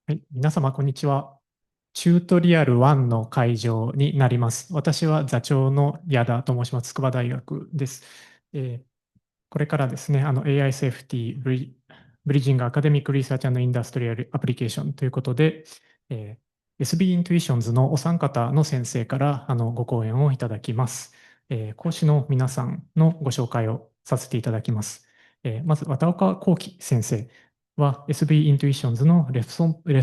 はい、皆様、こんにちは。チュートリアル1の会場になります。私は座長の矢田と申します。筑波大学です。これからですね、AI セーフティブリッジングアカデミックリサーチインダストリアルアプリケーションということで、SB イントゥイションズのお三方の先生からご講演をいただきます。講師の皆さんのご紹介をさせていただきます。まず、綿岡幸喜先生は SB イントゥイションズのレス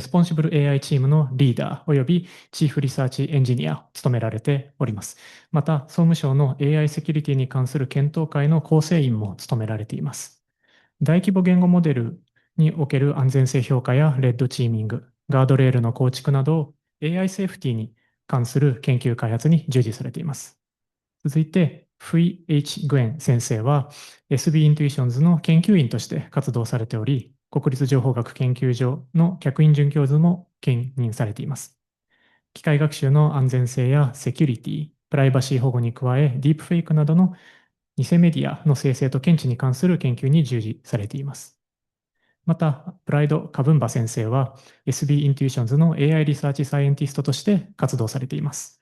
ポンシブル AI チームのリーダーおよびチーフリサーチエンジニアを務められております。また、総務省の AI セキュリティに関する検討会の構成員も務められています。大規模言語モデルにおける安全性評価やレッドチーミング、ガードレールの構築など AI セーフティに関する研究開発に従事されています。続いて、フイ・エイチ・グエン先生は SB イントゥイションズの研究員として活動されており、国立情報学研究所の客員准教授も兼任されています。機械学習の安全性やセキュリティ、プライバシー保護に加え、ディープフェイクなどの偽メディアの生成と検知に関する研究に従事されています。また、プライド・カブンバ先生は SB イントゥイションズの AI リサーチサイエンティストとして活動されています。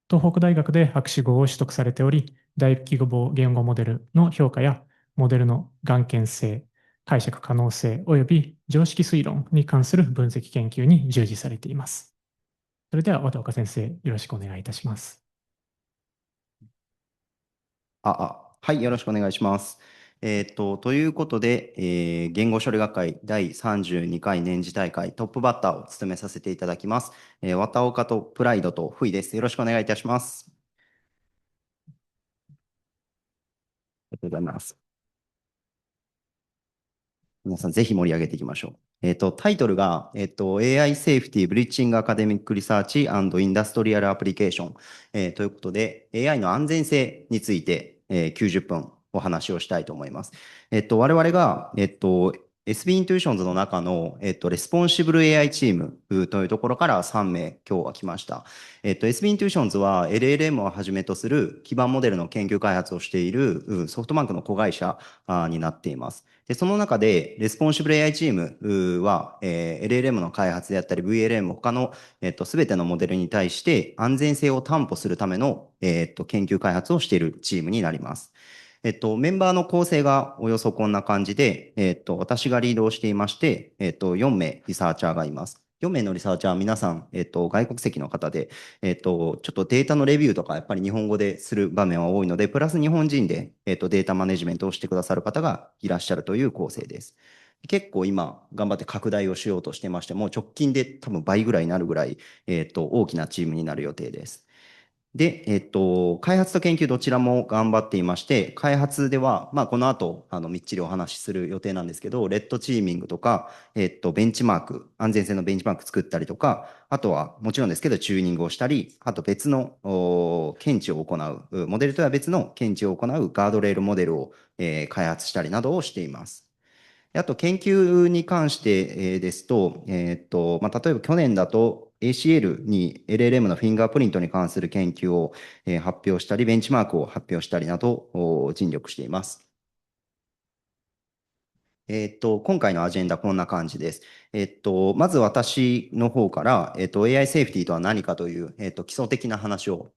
東北大学で博士号を取得されており、大規模言語モデルの評価やモデルの眼見性、解釈可能性及び常識推論に関する分析研究に従事されています。それでは、綿岡先生、よろしくお願いいたします。はい、よろしくお願いします。ということで、言語処理学会第32回年次大会トップバッターを務めさせていただきます。綿岡とプライドとフイです。よろしくお願いいたします。ありがとうございます。皆さんぜひ盛り上げていきましょう。タイトルが、AI セーフティブリッジングアカデミックリサーチインダストリアルアプリケーション、ということで、AI の安全性について、90分お話をしたいと思います。我々が、SB イントゥイションズの中の、レスポンシブル AI チームというところから3名今日は来ました。SB イントゥイションズは LLM をはじめとする基盤モデルの研究開発をしているソフトバンクの子会社になっています。で、その中で、レスポンシブル AI チームは、LLM の開発であったり、VLM 他の、すべてのモデルに対して安全性を担保するための、研究開発をしているチームになります。メンバーの構成がおよそこんな感じで、私がリードをしていまして、4名リサーチャーがいます。4名のリサーチャーは皆さん、外国籍の方で、ちょっとデータのレビューとかやっぱり日本語でする場面は多いので、プラス日本人で、データマネジメントをしてくださる方がいらっしゃるという構成です。結構今頑張って拡大をしようとしてまして、もう直近で多分倍ぐらいになるぐらい、大きなチームになる予定です。で、開発と研究どちらも頑張っていまして、開発では、まあ、この後、みっちりお話しする予定なんですけど、レッドチーミングとか、ベンチマーク、安全性のベンチマーク作ったりとか、あとは、もちろんですけど、チューニングをしたり、あと別の、検知を行う、モデルとは別の検知を行うガードレールモデルを、開発したりなどをしています。あと研究に関してですと、まあ、例えば去年だと ACL に LLM のフィンガープリントに関する研究を発表したり、ベンチマークを発表したりなど尽力しています。今回のアジェンダこんな感じです。まず私の方から、AI セーフティとは何かという、基礎的な話を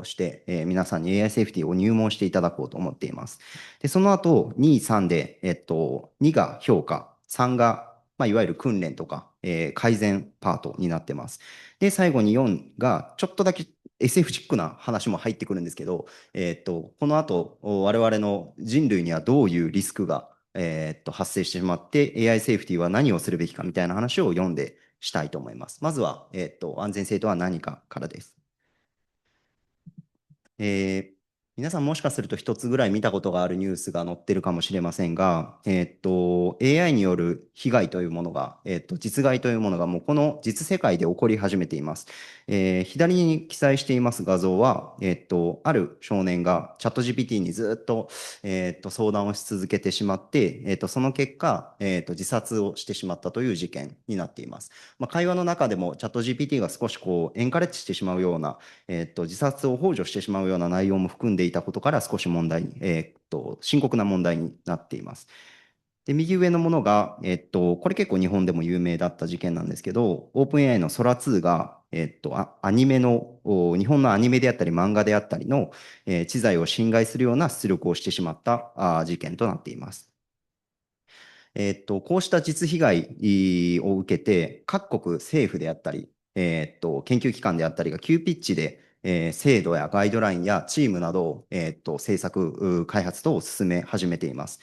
して、皆さんに AI セーフティを入門していただこうと思っています。で、その後、2、3で、2が評価、3が、まあ、いわゆる訓練とか、改善パートになってます。で、最後に4が、ちょっとだけ SF チックな話も入ってくるんですけど、この後、我々の人類にはどういうリスクが発生してしまって AI セーフティは何をするべきかみたいな話を読んでしたいと思います。まずは、安全性とは何かからです。皆さんもしかすると一つぐらい見たことがあるニュースが載ってるかもしれませんが、AI による被害というものが、実害というものがもうこの実世界で起こり始めています。左に記載しています画像は、ある少年がチャット GPT にずっと、相談をし続けてしまって、その結果、自殺をしてしまったという事件になっています。まあ、会話の中でもチャット GPT が少しこうエンカレッジしてしまうような自殺を幇助してしまうような内容も含んでいたことから少し問題に、深刻な問題になっています。で、右上のものが、これ結構日本でも有名だった事件なんですけど、オープン AI の空2が、アニメの、日本のアニメであったり漫画であったりの、知財を侵害するような出力をしてしまった事件となっています。こうした実被害を受けて、各国政府であったり、研究機関であったりが急ピッチで、制度やガイドラインやチームなどを、制作、開発等を進め始めています。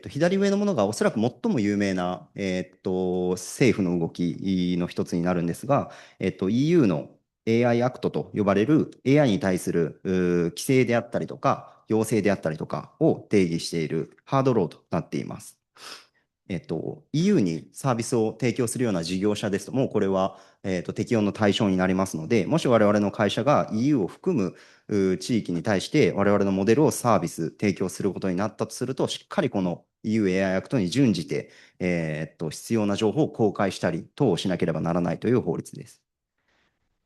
左上のものがおそらく最も有名な、政府の動きの一つになるんですが、EU の AI アクトと呼ばれる AI に対する規制であったりとか、要請であったりとかを定義しているハードローとなっています。EU にサービスを提供するような事業者ですと、もうこれは、適用の対象になりますので、もし我々の会社が EU を含む地域に対して我々のモデルをサービス提供することになったとすると、しっかりこの EU AI アクトに準じて、必要な情報を公開したり等をしなければならないという法律です。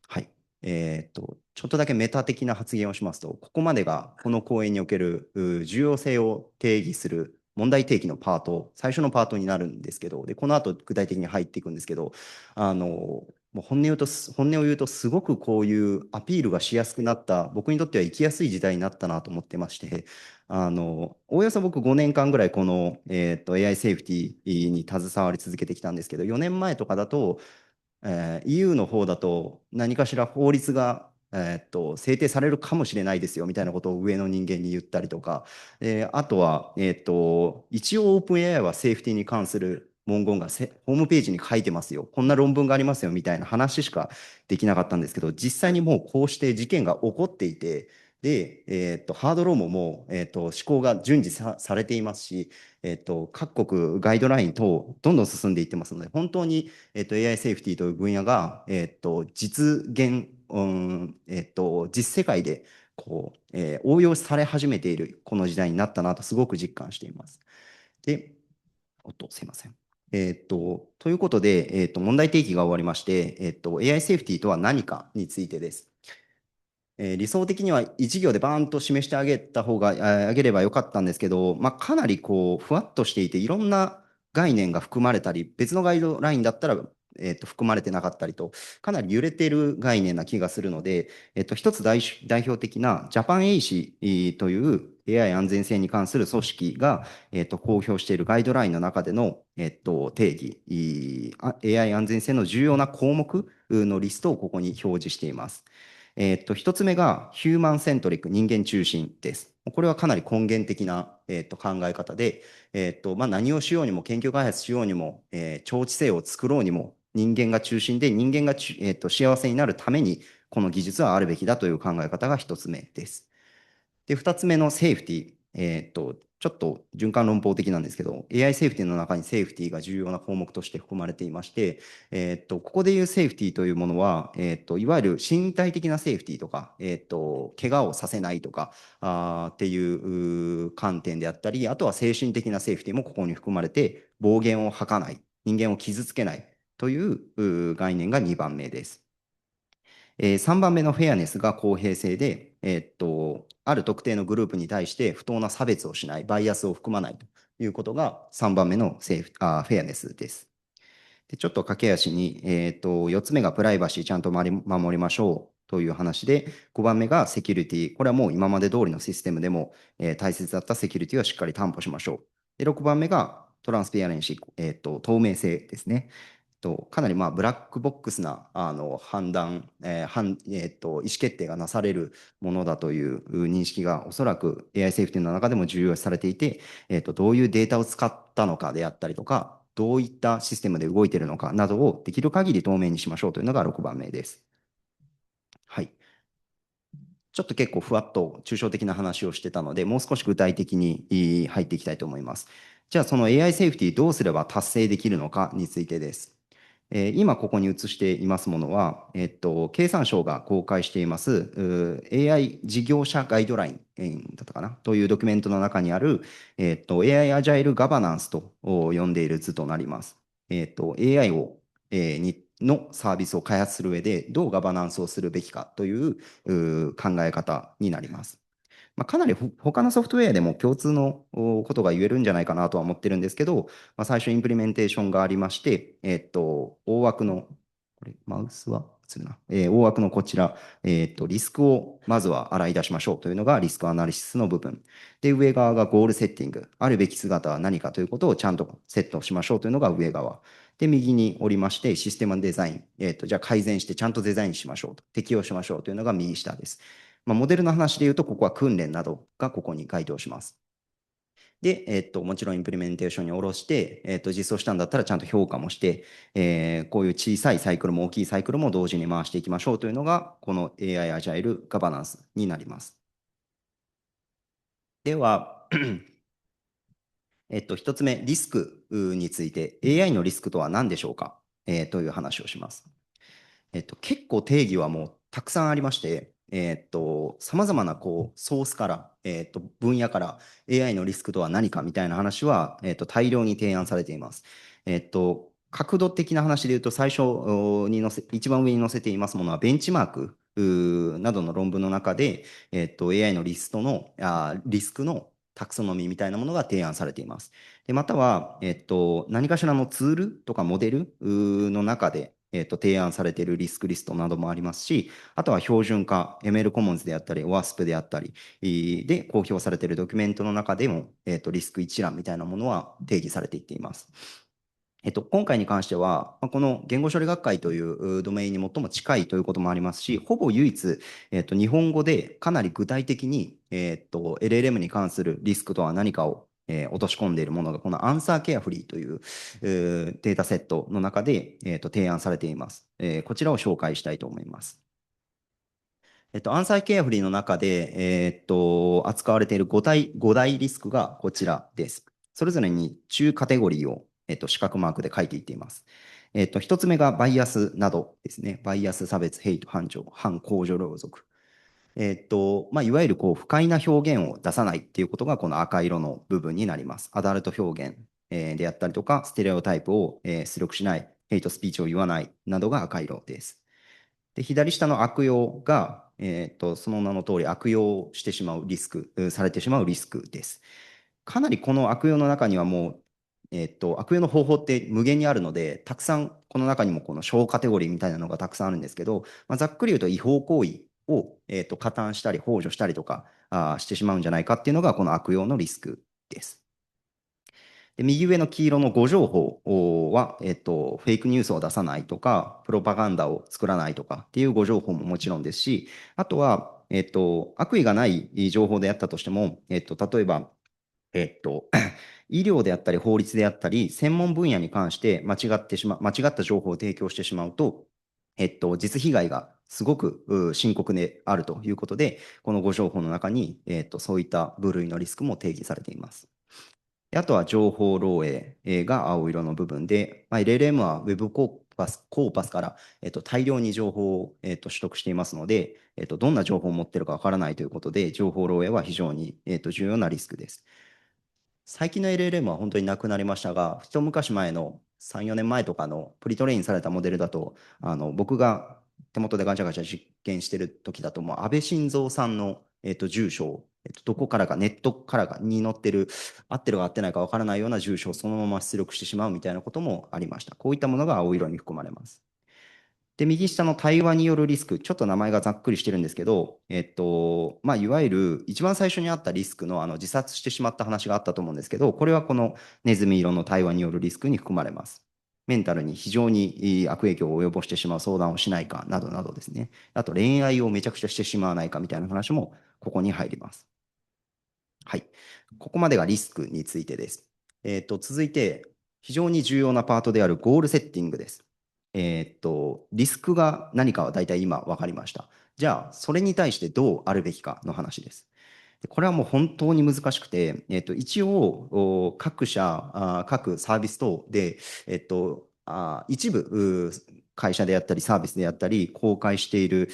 はい。ちょっとだけメタ的な発言をしますと、ここまでがこの講演における重要性を定義する問題提起のパート、最初のパートになるんですけど、で、この後具体的に入っていくんですけど、もう本音を言うと、すごくこういうアピールがしやすくなった、僕にとっては生きやすい時代になったなと思ってまして、おおよそ僕5年間ぐらいこの、AI セーフティーに携わり続けてきたんですけど、4年前とかだと、EU の方だと何かしら法律が、制定されるかもしれないですよみたいなことを上の人間に言ったりとか、あとは、一応 OpenAI はセーフティーに関する文言がホームページに書いてますよ、こんな論文がありますよみたいな話しかできなかったんですけど、実際にもうこうして事件が起こっていて、で、ハードローも、施行が順次されていますし、各国ガイドライン等どんどん進んでいってますので、本当にAI セーフティーという分野が、実現、実世界でこう、応用され始めているこの時代になったなとすごく実感しています。で、すいません。ということで、問題提起が終わりまして、AI セーフティーとは何かについてです。理想的には一行でバーンと示してあげた方が、あげればよかったんですけど、まあ、かなりこう、ふわっとしていて、いろんな概念が含まれたり、別のガイドラインだったら、含まれてなかったりと、かなり揺れている概念な気がするので、一つ代表的なジャパン AC という AI 安全性に関する組織が、公表しているガイドラインの中での、定義、AI 安全性の重要な項目のリストをここに表示しています。一つ目がヒューマンセントリック、人間中心です。これはかなり根源的な、考え方で、まあ、何をしようにも、研究開発しようにも、長知性を作ろうにも、人間が中心で、人間が幸せになるために、この技術はあるべきだという考え方が一つ目です。で、二つ目のセーフティー。ちょっと循環論法的なんですけど、AI セーフティーの中にセーフティーが重要な項目として含まれていまして、ここでいうセーフティーというものは、いわゆる身体的なセーフティーとか、怪我をさせないとかっていう観点であったり、あとは精神的なセーフティーもここに含まれて、暴言を吐かない、人間を傷つけないという概念が2番目です。3番目のフェアネスが公平性で、ある特定のグループに対して不当な差別をしない、バイアスを含まないということが3番目のフェアネスです。でちょっと駆け足に、4つ目がプライバシーちゃんと守りましょうという話で、5番目がセキュリティ。これはもう今まで通りのシステムでも、大切だったセキュリティをしっかり担保しましょう。で、6番目がトランスペアレンシー、透明性ですね。かなりブラックボックスな判断、意思決定がなされるものだという認識がおそらく AI セーフティーの中でも重要視されていて、どういうデータを使ったのかであったりとか、どういったシステムで動いているのかなどをできる限り透明にしましょうというのが6番目です。はい。ちょっと結構ふわっと抽象的な話をしてたので、もう少し具体的に入っていきたいと思います。じゃあその AI セーフティーどうすれば達成できるのかについてです。今ここに映していますものは、経産省が公開しています AI 事業者ガイドライン、だったかなというドキュメントの中にある、AI アジャイルガバナンスと呼んでいる図となります。AI を、のサービスを開発する上でどうガバナンスをするべきかという考え方になります。かなり他のソフトウェアでも共通のことが言えるんじゃないかなとは思ってるんですけど、最初インプリメンテーションがありまして、大枠の、これ、マウスは映るな。大枠のこちら、リスクをまずは洗い出しましょうというのがリスクアナリシスの部分。で、上側がゴールセッティング。あるべき姿は何かということをちゃんとセットしましょうというのが上側。で、右におりまして、システムデザイン。じゃあ改善してちゃんとデザインしましょうと。適用しましょうというのが右下です。モデルの話で言うと、ここは訓練などがここに該当します。で、もちろんインプリメンテーションに下ろして、実装したんだったらちゃんと評価もして、こういう小さいサイクルも大きいサイクルも同時に回していきましょうというのが、この AI アジャイルガバナンスになります。では、一つ目、リスクについて、AI のリスクとは何でしょうか、という話をします。結構定義はもうたくさんありまして、さまざまなソースから、分野から AI のリスクとは何かみたいな話は、大量に提案されています。角度的な話で言うと、最初に一番上に載せていますものは、ベンチマークなどの論文の中で、AI のリスクのタクソノミーみたいなものが提案されています。でまたは、何かしらのツールとかモデルの中で、提案されているリスクリストなどもありますし、あとは標準化、ML コモンズであったり、OWASP であったりで公表されているドキュメントの中でも、リスク一覧みたいなものは定義されていっています。今回に関しては、この言語処理学会というドメインに最も近いということもありますし、ほぼ唯一、日本語でかなり具体的に、LLM に関するリスクとは何かを、落とし込んでいるものが、このアンサーケアフリーという、データセットの中で、提案されています。こちらを紹介したいと思います。アンサーケアフリーの中で、扱われている5大リスクがこちらです。それぞれに中カテゴリーを、四角マークで書いていっています。1つ目がバイアスなどですね。バイアス、差別、ヘイト、反公序良俗。いわゆる不快な表現を出さないっていうことがこの赤色の部分になります。アダルト表現、であったりとか、ステレオタイプを、出力しない、ヘイトスピーチを言わないなどが赤色です。で、左下の悪用が、その名の通り悪用してしまうリスク、されてしまうリスクです。かなりこの悪用の中にはもう、悪用の方法って無限にあるので、たくさんこの中にもこの小カテゴリーみたいなのがたくさんあるんですけど、ざっくり言うと違法行為を、加担したり、幇助したりとかしてしまうんじゃないかっていうのがこの悪用のリスクです。で右上の黄色の誤情報は、フェイクニュースを出さないとか、プロパガンダを作らないとかっていう誤情報ももちろんですし、あとは、悪意がない情報であったとしても、例えば、医療であったり法律であったり、専門分野に関して間違った情報を提供してしまうと、実被害がすごく深刻であるということで、この誤情報の中に、そういった部類のリスクも定義されています。あとは情報漏洩が青色の部分で、LLM は Web コーパスから、大量に情報を、取得していますので、どんな情報を持っているかわからないということで、情報漏洩は非常に、重要なリスクです。最近の LLM は本当になくなりましたが、一昔前の3、4年前とかのプリトレインされたモデルだと、僕が手元でガチャガチャ実験してる時だと、もう安倍晋三さんの、住所を、どこからか、ネットからかに載ってる、合ってるか合ってないかわからないような住所をそのまま出力してしまうみたいなこともありました。こういったものが青色に含まれます。で、右下の対話によるリスク、ちょっと名前がざっくりしてるんですけど、いわゆる一番最初にあったリスクの自殺してしまった話があったと思うんですけど、これはこのネズミ色の対話によるリスクに含まれます。メンタルに非常に悪影響を及ぼしてしまう相談をしないかなどなどですね。あと恋愛をめちゃくちゃしてしまわないかみたいな話もここに入ります。はい。ここまでがリスクについてです。続いて、非常に重要なパートであるゴールセッティングです。リスクが何かは大体今分かりました。じゃあ、それに対してどうあるべきかの話です。これはもう本当に難しくて、一応、各社、各サービス等で、一部、会社であったり、サービスであったり、公開している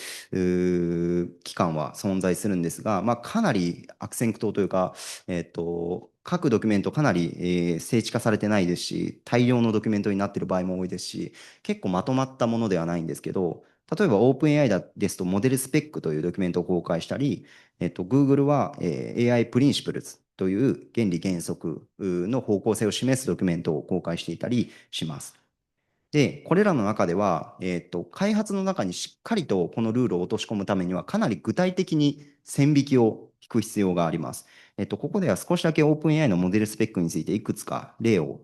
機関は存在するんですが、かなり悪戦苦闘というか、各ドキュメントかなり、精緻化されてないですし、大量のドキュメントになっている場合も多いですし、結構まとまったものではないんですけど、例えば OpenAI ですと、モデルスペックというドキュメントを公開したり、Google は、AI プリンシプルズという原理原則の方向性を示すドキュメントを公開していたりします。で、これらの中では、開発の中にしっかりとこのルールを落とし込むためには、かなり具体的に線引きを引く必要があります。ここでは少しだけ OpenAI のモデルスペックについていくつか例を、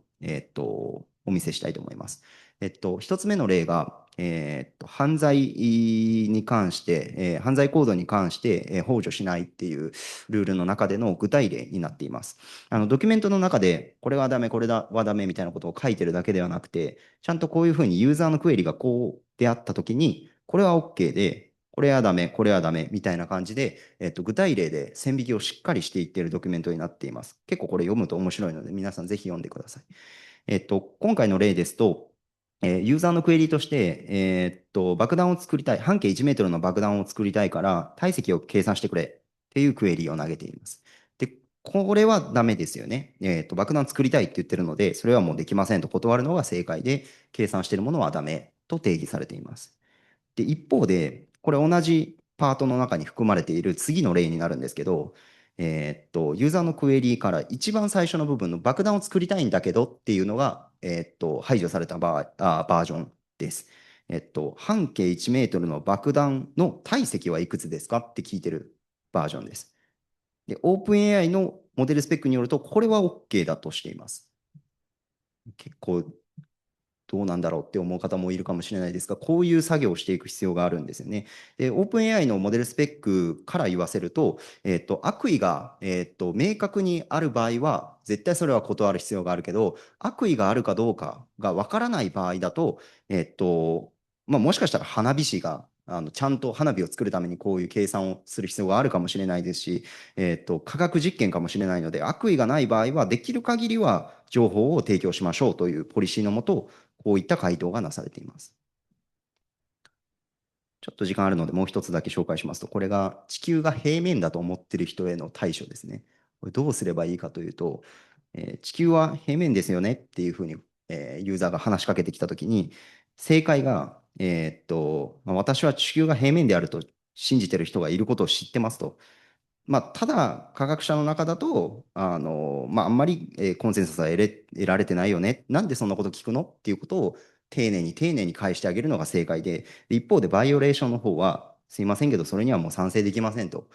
お見せしたいと思います。一つ目の例が、犯罪に関して、犯罪行動に関して、幇助しないっていうルールの中での具体例になっています。ドキュメントの中で、これはダメ、これはダメみたいなことを書いてるだけではなくて、ちゃんとこういうふうにユーザーのクエリがこうであったときに、これは OK で、これはダメ、これはダメみたいな感じで、具体例で線引きをしっかりしていっているドキュメントになっています。結構これ読むと面白いので、皆さんぜひ読んでください。今回の例ですと、ユーザーのクエリとして、爆弾を作りたい、半径1メートルの爆弾を作りたいから、体積を計算してくれっていうクエリを投げています。で、これはダメですよね。爆弾作りたいって言ってるので、それはもうできませんと断るのが正解で、計算しているものはダメと定義されています。で、一方で、これ同じパートの中に含まれている次の例になるんですけど、ユーザーのクエリから一番最初の部分の爆弾を作りたいんだけどっていうのが、排除されたバージョンです。半径1メートルの爆弾の体積はいくつですかって聞いてるバージョンです。で、OpenAI のモデルスペックによると、これは OK だとしています。結構どうなんだろうって思う方もいるかもしれないですが、こういう作業をしていく必要があるんですよね。で、OpenAI のモデルスペックから言わせると、悪意が、明確にある場合は、絶対それは断る必要があるけど、悪意があるかどうかがわからない場合だと、もしかしたら花火師がちゃんと花火を作るためにこういう計算をする必要があるかもしれないですし、科学実験かもしれないので、悪意がない場合は、できる限りは情報を提供しましょうというポリシーのもと、こういった回答がなされています。ちょっと時間あるのでもう一つだけ紹介しますと、これが地球が平面だと思っている人への対処ですね。これどうすればいいかというと、地球は平面ですよねっていうふうに、ユーザーが話しかけてきたときに、正解が、私は地球が平面であると信じている人がいることを知ってますと。ただ、科学者の中だと、あんまり、コンセンサスは得られてないよね。なんでそんなこと聞くのっていうことを丁寧に返してあげるのが正解で、一方でバイオレーションの方は、すいませんけど、それにはもう賛成できませんと。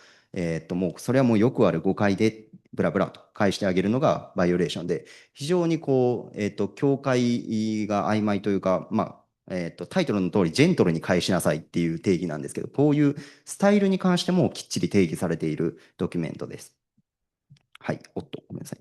もうそれはもうよくある誤解で、ブラブラと返してあげるのがバイオレーションで、非常にこう、境界が曖昧というか、タイトルの通り、ジェントルに返しなさいっていう定義なんですけど、こういうスタイルに関してもきっちり定義されているドキュメントです。はい、ごめんなさい。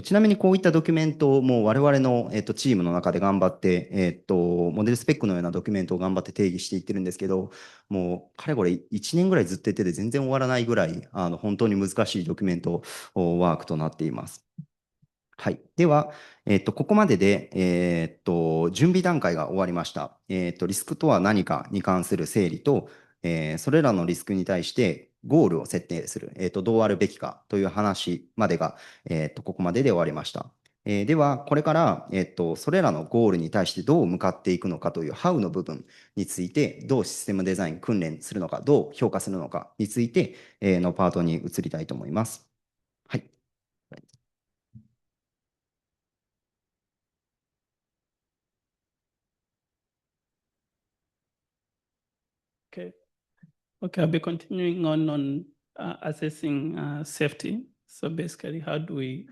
ちなみにこういったドキュメントも我々の、チームの中で頑張って、モデルスペックのようなドキュメントを頑張って定義していってるんですけど、もうかれこれ1年ぐらいずっとやってて全然終わらないぐらい、本当に難しいドキュメントワークとなっています。はい。では、ここまでで、準備段階が終わりました。リスクとは何かに関する整理と、それらのリスクに対してゴールを設定する、どうあるべきかという話までが、ここまでで終わりました。では、これから、それらのゴールに対してどう向かっていくのかという How の部分について、どうシステムデザイン訓練するのか、どう評価するのかについて、のパートに移りたいと思います。はい。Okay. Okay, I'll be continuing on assessing safety. So basically, how do we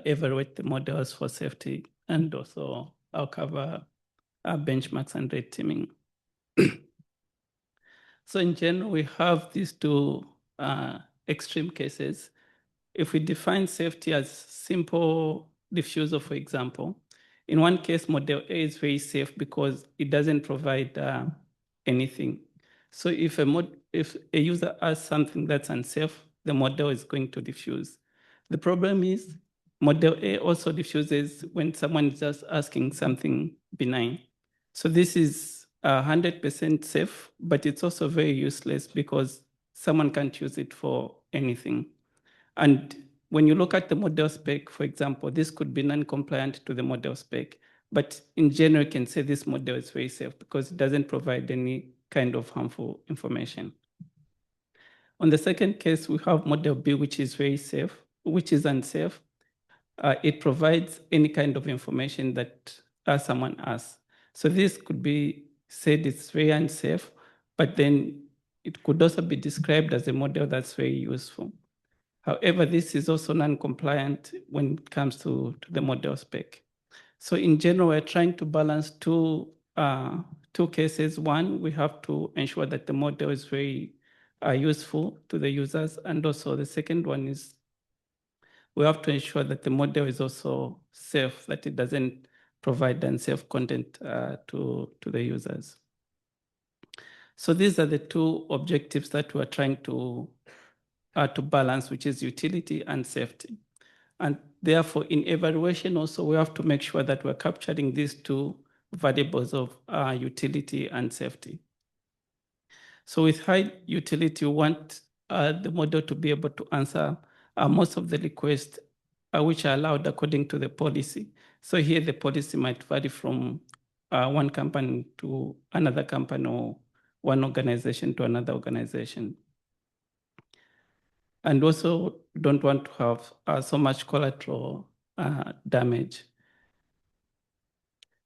evaluate the models for safety? And also, I'll cover benchmarks and red teaming. So in general, we have these two extreme cases. If we define safety as simple diffuser, for example, in one case, model A is very safe because it doesn't provide anything. So if a user asks something that's unsafe, the model is going to diffuse. The problem is model A also diffuses when someone is just asking something benign. So this is 100% safe, but it's also very useless because someone can't use it for anything. And when you look at the model spec, for example, this could be non-compliant to the model spec, but in general, you can say this model is very safe because it doesn't provide any kind of harmful information. On the second case, we have model B, which is very safe, which is unsafe. It provides any kind of information that someone asks. So this could be said it's very unsafe, but then it could also be described as a model that's very useful. However, this is also non-compliant when it comes to the model spec. So in general, we're trying to balance two cases. One, we have to ensure that the model is very useful to the users. And also the second one is we have to ensure that the model is also safe, that it doesn't provide unsafe content to the users. So these are the two objectives that we're trying to balance, which is utility and safety. And therefore, in evaluation also, we have to make sure that we're capturing these two variables of utility and safety. So with high utility, we want the model to be able to answer most of the requests which are allowed according to the policy. So here the policy might vary from one company to another company or one organization to another organization. And also don't want to have so much collateral damage.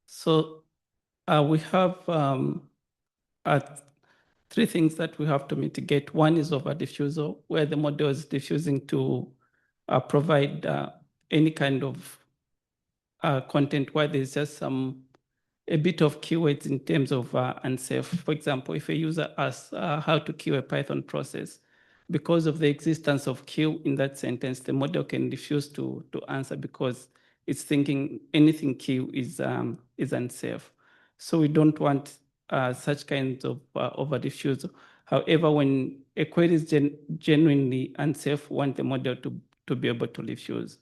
So we have three things that we have to mitigate. One is over diffusal, where the model is diffusing to provide any kind of content where there's just a bit of keywords in terms of unsafe. For example, if a user asks how to queue a Python process, because of the existence of queue in that sentence, the model can refuse to answer because it's thinking anything queue is unsafe. So we don't want such kinds of over diffusal. However, when a query is genuinely unsafe, we want the model to be able to refuse.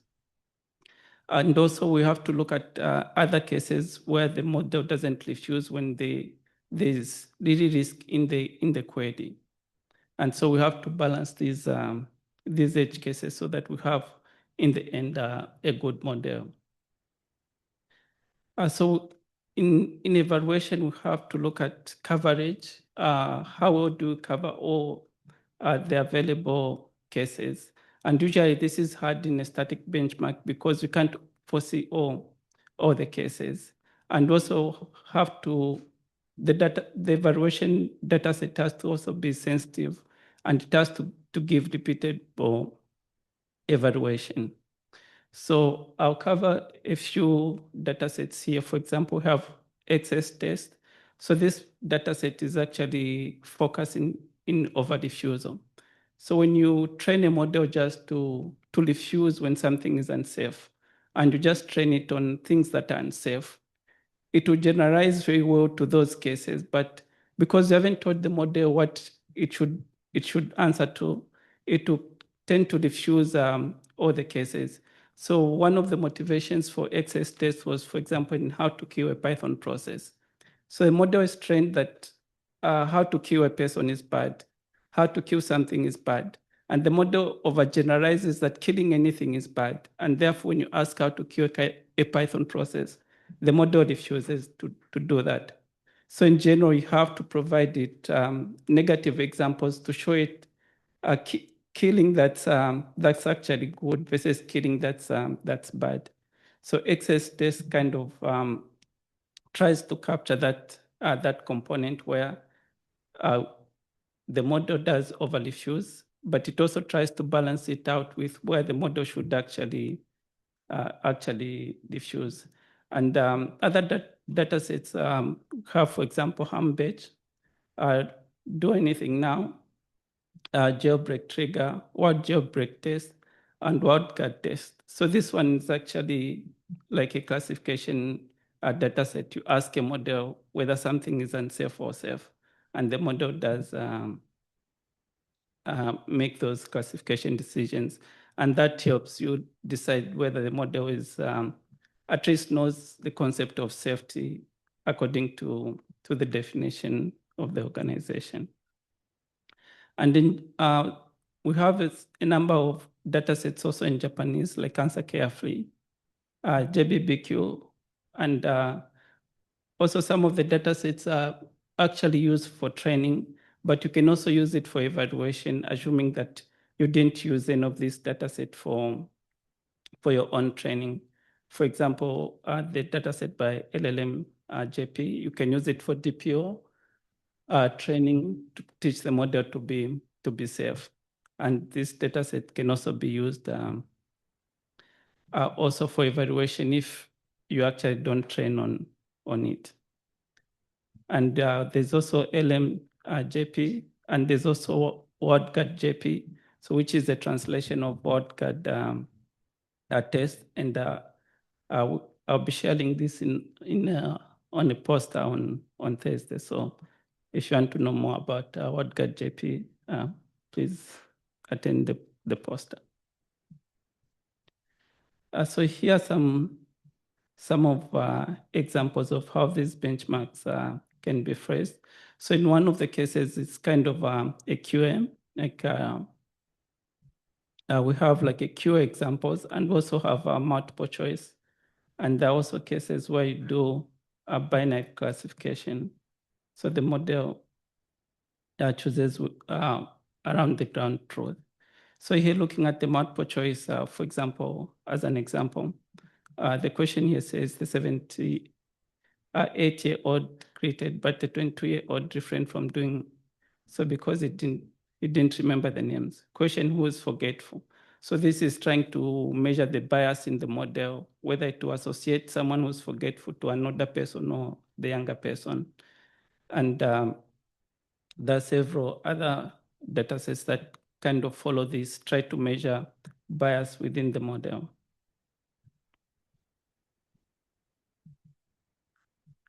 And also we have to look at other cases where the model doesn't refuse when there's really risk in the query. And so we have to balance these edge cases so that we have, in the end, a good model. So in evaluation, we have to look at coverage. How do we cover all the available cases? And usually this is hard in a static benchmark because you can't foresee all the cases. And also have to, the evaluation data set has to also be sensitive and it has to give repeatable evaluation. So I'll cover a few data sets here. For example, we have excess test. So this data set is actually focusing in over diffusal. So when you train a model just to refuse when something is unsafe, and you just train it on things that are unsafe, it will generalize very well to those cases. But because you haven't taught the model what it should answer to, it will tend to refuse all the cases. So one of the motivations for excess test was, for example, in how to queue a Python process. So the model is trained that how to queue a person is bad, how to queue something is bad. And the model overgeneralizes that killing anything is bad. And therefore, when you ask how to queue a Python process, the model refuses to do that. So in general, you have to provide it negative examples to show it killing that's actually good versus killing that's bad. So excess test kind of tries to capture that component where the model does over refuse, but it also tries to balance it out with where the model should actually diffuse. And other data sets have, for example, Hambetch, do anything now, jailbreak trigger, word jailbreak test, and wildcard test. So this one is actually like a classification data set. You ask a model whether something is unsafe or safe, and the model does make those classification decisions. And that helps you decide whether the model is at least knows the concept of safety according to the definition of the organization. And then we have a number of data sets also in Japanese, like Cancer Carefree, JBBQ, and also some of the data sets are actually used for training, but you can also use it for evaluation, assuming that you didn't use any of this dataset for your own training. For example, the dataset by LLM JP, you can use it for DPO training to teach the model to be safe. And this dataset can also be used also for evaluation if you actually don't train on it. And there's also LM JP, and there's also WordGuard JP, so which is a translation of WordGuard test. And I'll be sharing this on a poster on Thursday. So if you want to know more about WordGuard JP, please attend the poster. So here are some of examples of how these benchmarks can be phrased. So in one of the cases, it's kind of a QM, like we have like a QA examples, and we also have a multiple choice. And there are also cases where you do a binary classification. So the model chooses around the ground truth. So here looking at the multiple choice, for example, as an example, the question here says the 78-year-old created, but the 22-year-old different from doing so because it didn't remember the names. Question, who is forgetful? So this is trying to measure the bias in the model, whether to associate someone who's forgetful to another person or the younger person. And there are several other data sets that kind of follow this, try to measure bias within the model.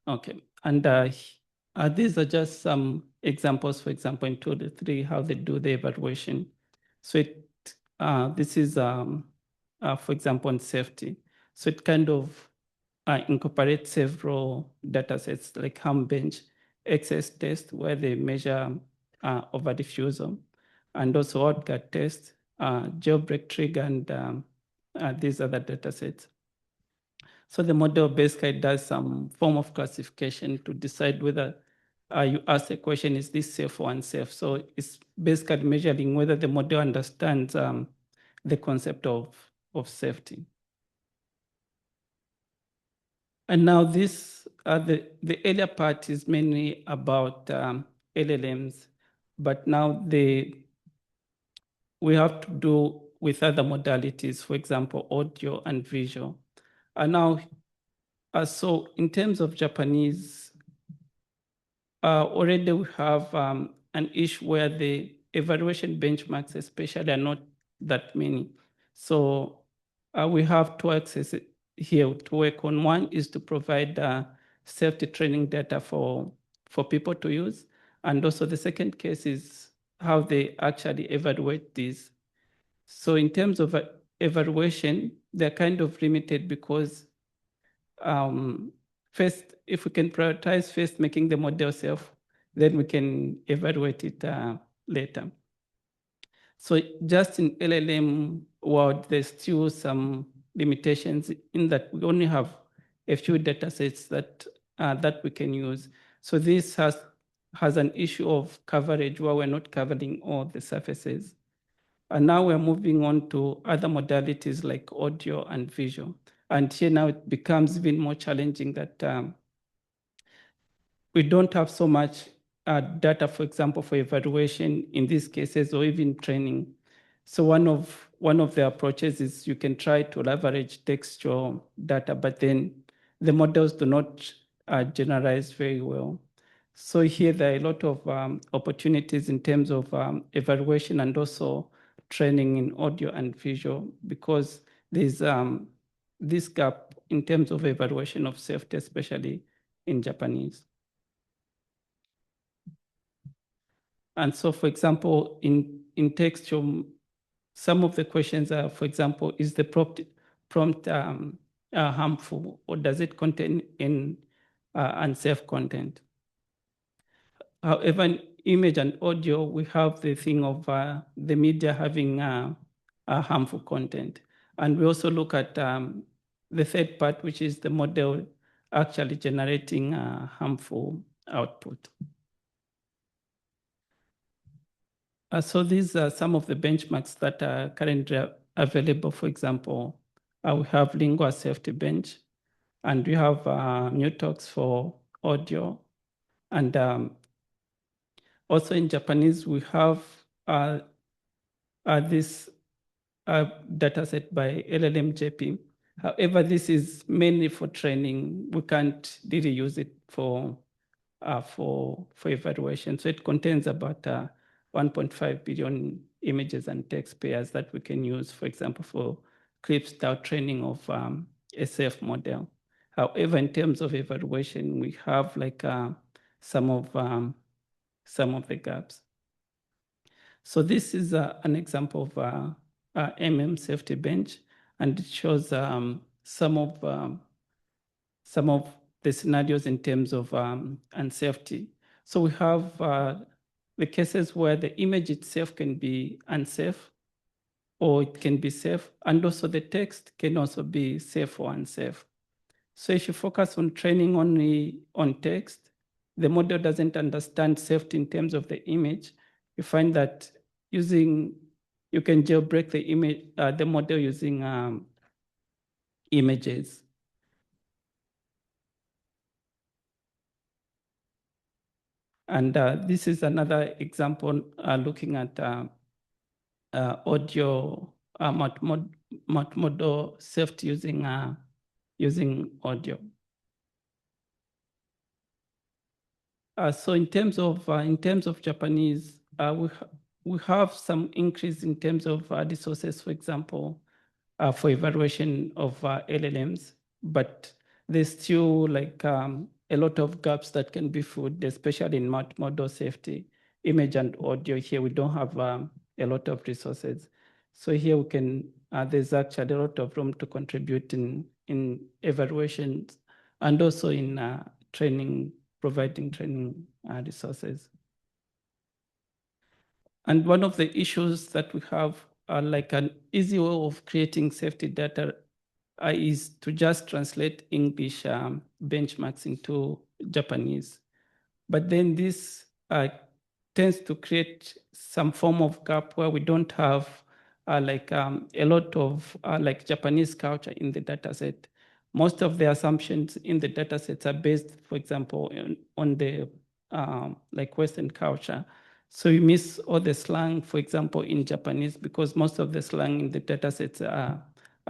Okay, and these are just some examples, for example, in 2 to 3, how they do the evaluation. So this is, for example, on safety. So it kind of incorporates several data sets like HarmBench, excess test, where they measure over diffusion, and also WordGuard test, jailbreak trigger, and these other data sets. So the model basically does some form of classification to decide whether you ask a question, is this safe or unsafe? So it's basically measuring whether the model understands the concept of safety. And now this, the earlier part is mainly about LLMs, but now we have to do with other modalities, for example, audio and visual. And now, so in terms of Japanese, already we have an issue where the evaluation benchmarks especially are not that many. So we have 2 axes here to work on. One is to provide safety training data for people to use. And also the second case is how they actually evaluate these. So in terms of evaluation, they're kind of limited because first, if we can prioritize first making the model safe, then we can evaluate it later. So just in LLM world, there's still some limitations in that we only have a few data sets that we can use. So this has an issue of coverage where we're not covering all the surfaces. And now we're moving on to other modalities like audio and visual. And here now it becomes even more challenging that we don't have so much data, for example, for evaluation in these cases or even training. So one of the approaches is you can try to leverage textual data, but then the models do not generalize very well. So here there are a lot of opportunities in terms of evaluation and also training in audio and visual, because there's this gap in terms of evaluation of safety, especially in Japanese. And so, for example, in textual, some of the questions are, for example, is the prompt harmful, or does it contain unsafe content? However, in image and audio, we have the thing of the media having harmful content. And we also look at the third part, which is the model actually generating harmful output. So these are some of the benchmarks that are currently available. For example, we have Lingua Safety Bench, and we have Mutox for audio. And also in Japanese, we have this data set by LLM-JP. However, this is mainly for training. We can't really use it for evaluation. So it contains about 1.5 billion images and text pairs that we can use, for example, for clip-style training of a safe model. However, in terms of evaluation, we have like some of the gaps. So this is an example of MM Safety Bench, and it shows some of the scenarios in terms of unsafety. So we have the cases where the image itself can be unsafe, or it can be safe, and also the text can also be safe or unsafe. So if you focus on training only on text, the model doesn't understand safety in terms of the image. You find that you can jailbreak the image, the model using images. And this is another example looking at audio, multimodal safety using audio. So in terms of Japanese, we have some increase in terms of resources, for example, for evaluation of LLMs, but there's still like a lot of gaps that can be filled, especially in multimodal safety, image and audio. Here we don't have a lot of resources. So here we can, there's actually a lot of room to contribute in evaluations and also in training, providing training resources. And one of the issues that we have like an easy way of creating safety data is to just translate English benchmarks into Japanese. But then this tends to create some form of gap where we don't have a lot of like Japanese culture in the dataset. Most of the assumptions in the datasets are based, for example, on the like Western culture. So you miss all the slang, for example, in Japanese, because most of the slang in the datasets are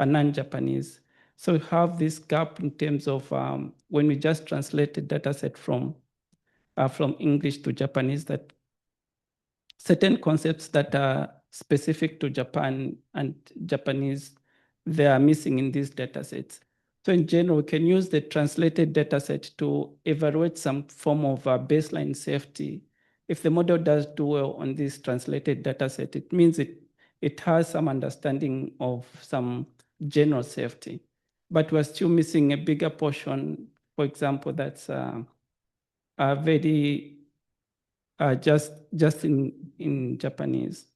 non-Japanese. So we have this gap in terms of when we just translate the dataset from English to Japanese, that certain concepts that are specific to Japan and Japanese, they are missing in these datasets. So in general, we can use the translated dataset to evaluate some form of baseline safety. If the model does do well on this translated dataset, it means it has some understanding of some general safety. But we're still missing a bigger portion, for example, that's very just in Japanese.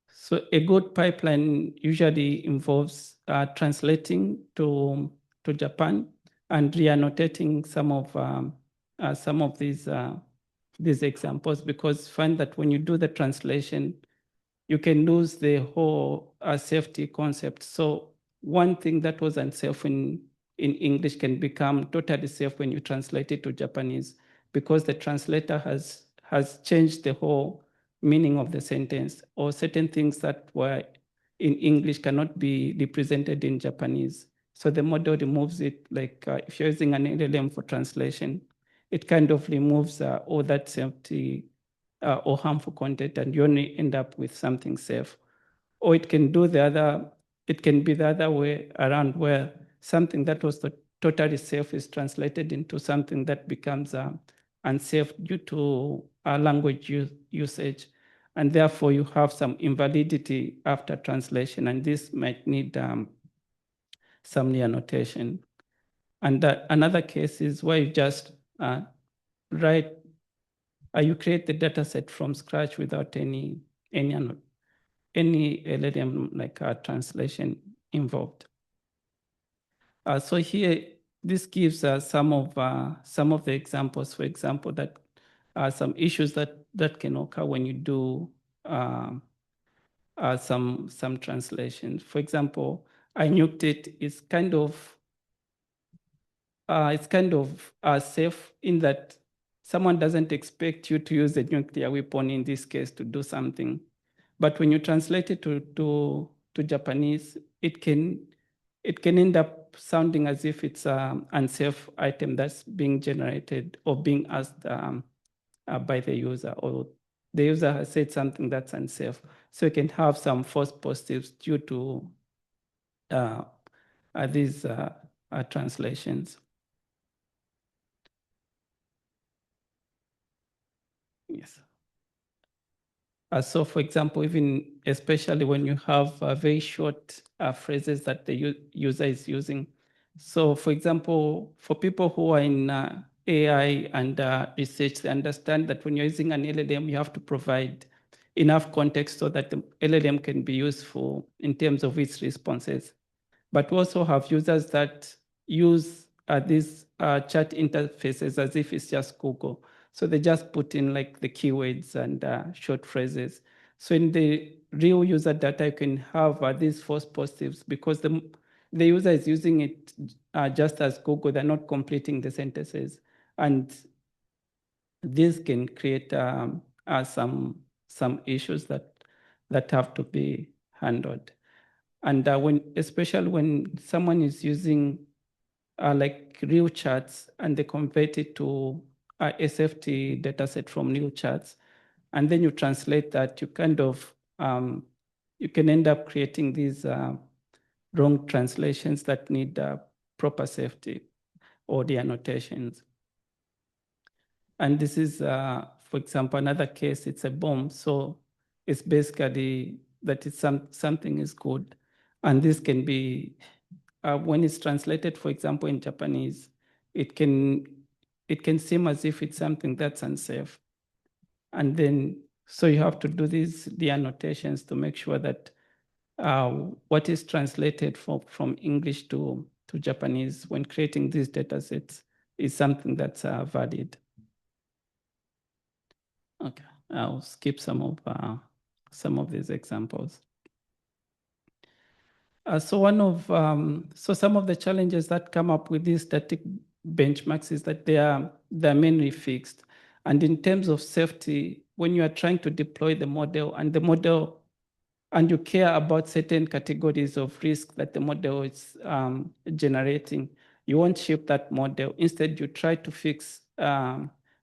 So a good pipeline usually involves translating to Japan and re-annotating some of these examples, because find that when you do the translation, you can lose the whole safety concept. So one thing that was unsafe in English can become totally safe when you translate it to Japanese, because the translator has changed the whole meaning of the sentence, or certain things that were in English cannot be represented in Japanese. So the model removes it, like if you're using an LLM for translation, it kind of removes all that safety or harmful content, and you only end up with something safe. Or it can be the other way around, where something that was totally safe is translated into something that becomes unsafe due to language usage. And therefore you have some invalidity after translation, and this might need some re-annotation. And another case is where you just you create the data set from scratch without any LLM like translation involved. So here, this gives some of the examples, for example, that some issues that can occur when you do some translations. For example, I nuked it is kind of safe in that someone doesn't expect you to use a nuclear weapon in this case to do something. But when you translate it to Japanese, it can end up sounding as if it's an unsafe item that's being generated or being asked by the user, or the user has said something that's unsafe. So you can have some false positives due to these translations. Yes. So for example, even especially when you have very short phrases that the user is using. So for example, for people who are in AI and research, they understand that when you're using an LLM, you have to provide enough context so that the LLM can be useful in terms of its responses. But we also have users that use these chat interfaces as if it's just Google. So they just put in like the keywords and short phrases. So in the real user data, you can have these false positives because the user is using it just as Google. They're not completing the sentences. And this can create some issues that have to be handled. And especially when someone is using like real charts and they convert it to a SFT dataset from real charts, and then you translate that, you kind of you can end up creating these wrong translations that need proper safety or the annotations. And this is, for example, another case. It's a bomb, so it's basically that it's something is good. And this can be, when it's translated, for example, in Japanese, it can seem as if it's something that's unsafe. And then, so you have to do the annotations to make sure that what is translated from English to Japanese when creating these data sets is something that's valid. Okay, I'll skip some of these examples. So some of the challenges that come up with these static benchmarks is that they're mainly fixed. And in terms of safety, when you are trying to deploy the model and you care about certain categories of risk that the model is generating, you won't ship that model. Instead, you try to fix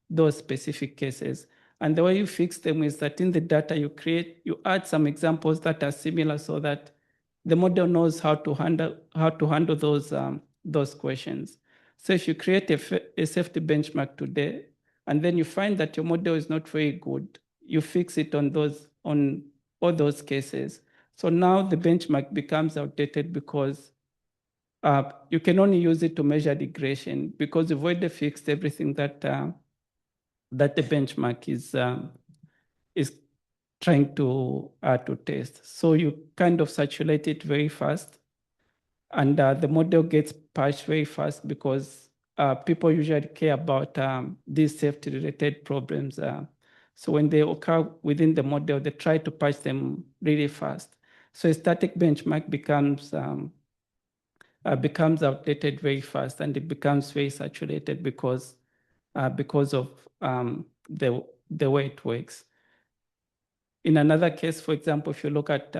those specific cases. And the way you fix them is that in the data you add some examples that are similar so that the model knows how to handle those questions. So if you create a safety benchmark today, and then you find that your model is not very good, you fix it on all those cases. So now the benchmark becomes outdated because you can only use it to measure regression because you've already fixed everything that the benchmark is trying to test. So you kind of saturate it very fast, and the model gets patched very fast because people usually care about these safety-related problems. So when they occur within the model, they try to patch them really fast. So a static benchmark becomes outdated very fast, and it becomes very saturated because of the way it works. In another case, for example, if you look at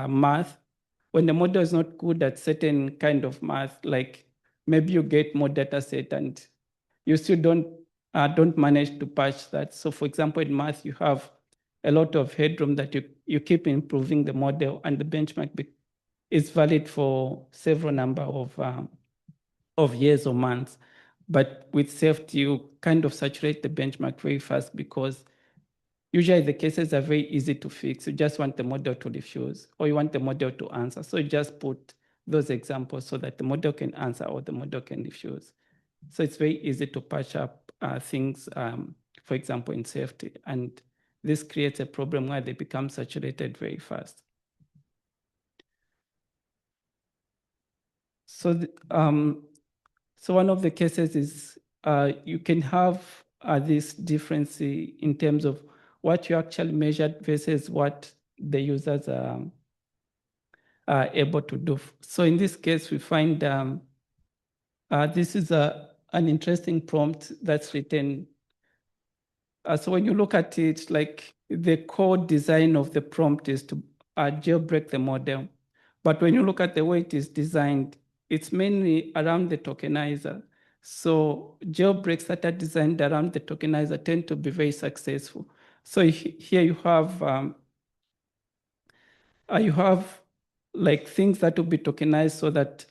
math, when the model is not good at certain kind of math, like maybe you get more data set and you still don't manage to patch that. So for example, in math, you have a lot of headroom that you keep improving the model, and the benchmark is valid for several number of years or months. But with safety, you kind of saturate the benchmark very fast because usually the cases are very easy to fix. You just want the model to refuse, or you want the model to answer. So you just put those examples so that the model can answer or the model can refuse. So it's very easy to patch up things, for example, in safety. And this creates a problem where they become saturated very fast. So, so one of the cases is you can have this difference in terms of what you actually measured versus what the users are able to do. So in this case, we find this is an interesting prompt that's written. So when you look at it, like the core design of the prompt is to jailbreak the model. But when you look at the way it is designed, it's mainly around the tokenizer. So jailbreaks that are designed around the tokenizer tend to be very successful. So here you have like things that will be tokenized so that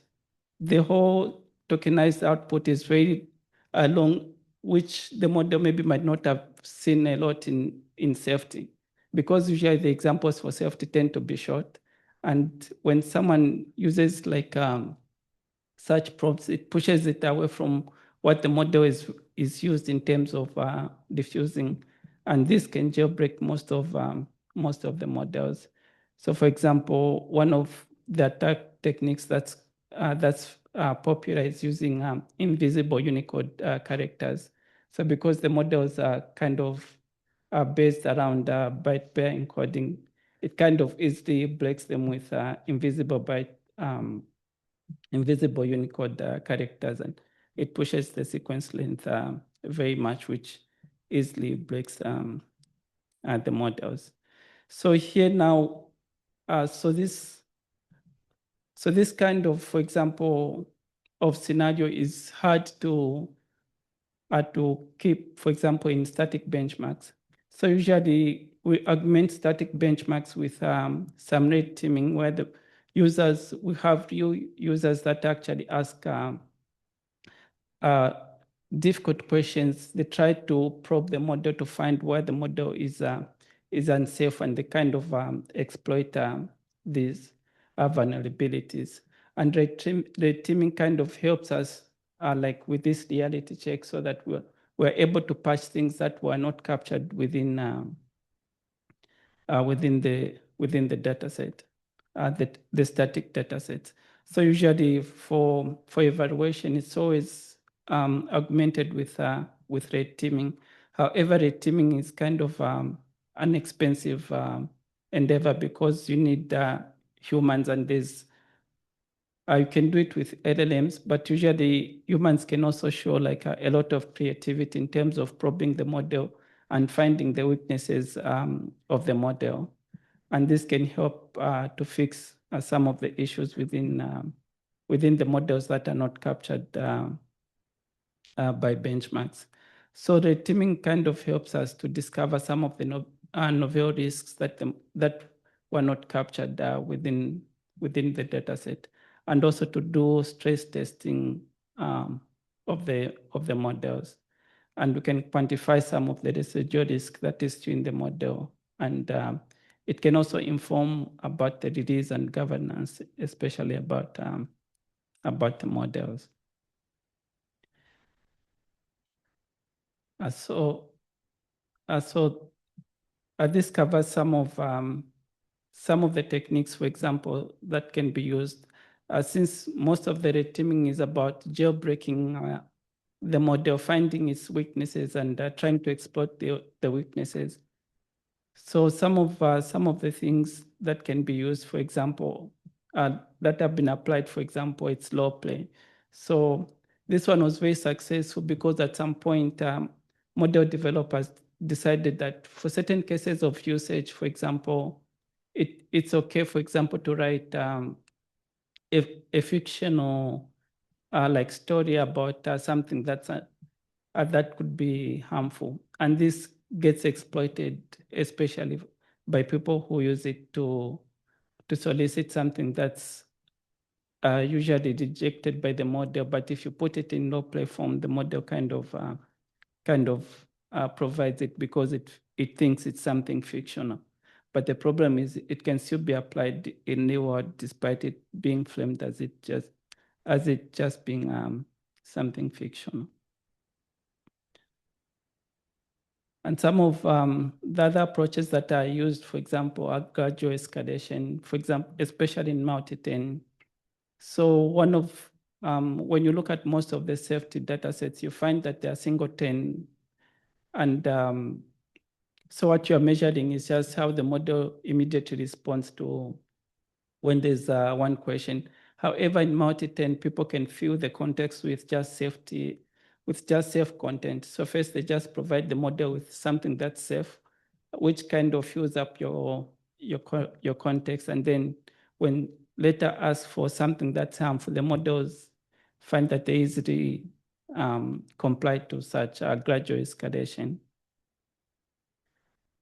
the whole tokenized output is very long, which the model maybe might not have seen a lot in safety, because usually the examples for safety tend to be short. And when someone uses like such prompts, it pushes it away from what the model is used in terms of diffusing, and this can jailbreak most of the models. So, for example, one of the attack techniques that's popular is using invisible Unicode characters. So, because the models are kind of based around byte pair encoding, it kind of easily breaks them with invisible Unicode characters, and it pushes the sequence length very much, which easily breaks the models. So here now, so this kind of, for example, of scenario is hard to keep, for example, in static benchmarks. So usually we augment static benchmarks with some red teaming, where the users, we have users that actually ask difficult questions. They try to probe the model to find where the model is unsafe, and they kind of exploit these vulnerabilities. And red teaming kind of helps us like with this reality check, so that we're able to patch things that were not captured within the data set, the static data set. So usually for evaluation, it's always augmented with red teaming. However, red teaming is kind of an expensive endeavor, because you need humans, and there's you can do it with LLMs, but usually humans can also show like a lot of creativity in terms of probing the model and finding the weaknesses of the model. And this can help to fix some of the issues within the models that are not captured by benchmarks. So the teaming kind of helps us to discover some of the novel risks that were not captured within the data set, and also to do stress testing of the models. And we can quantify some of the residual risk that is in the model. And it can also inform about the release and governance, especially about the models. So this covers some of the techniques, for example, that can be used. Since most of the red teaming is about jailbreaking the model, finding its weaknesses, and trying to exploit the weaknesses. So some of the things that can be used, for example, that have been applied, for example, it's law play. So this one was very successful because at some point, model developers decided that for certain cases of usage, for example, it's okay, for example, to write a fictional like story about something that's that could be harmful. And this gets exploited, especially by people who use it to solicit something that's usually rejected by the model. But if you put it in law play form, the model kind of provides it, because it thinks it's something fictional. But the problem is it can still be applied in the world, despite it being framed as it just being something fictional. And some of the other approaches that are used, for example, are gradual escalation, for example, especially in multi-10. So one of, when you look at most of the safety data sets, you find that they are single 10 And so what you're measuring is just how the model immediately responds to when there's one question. However, in multi-10, people can fill the context with just safe content. So first, they just provide the model with something that's safe, which kind of fills up your context. And then when later ask for something that's harmful, the models find that they easily comply to such a gradual escalation.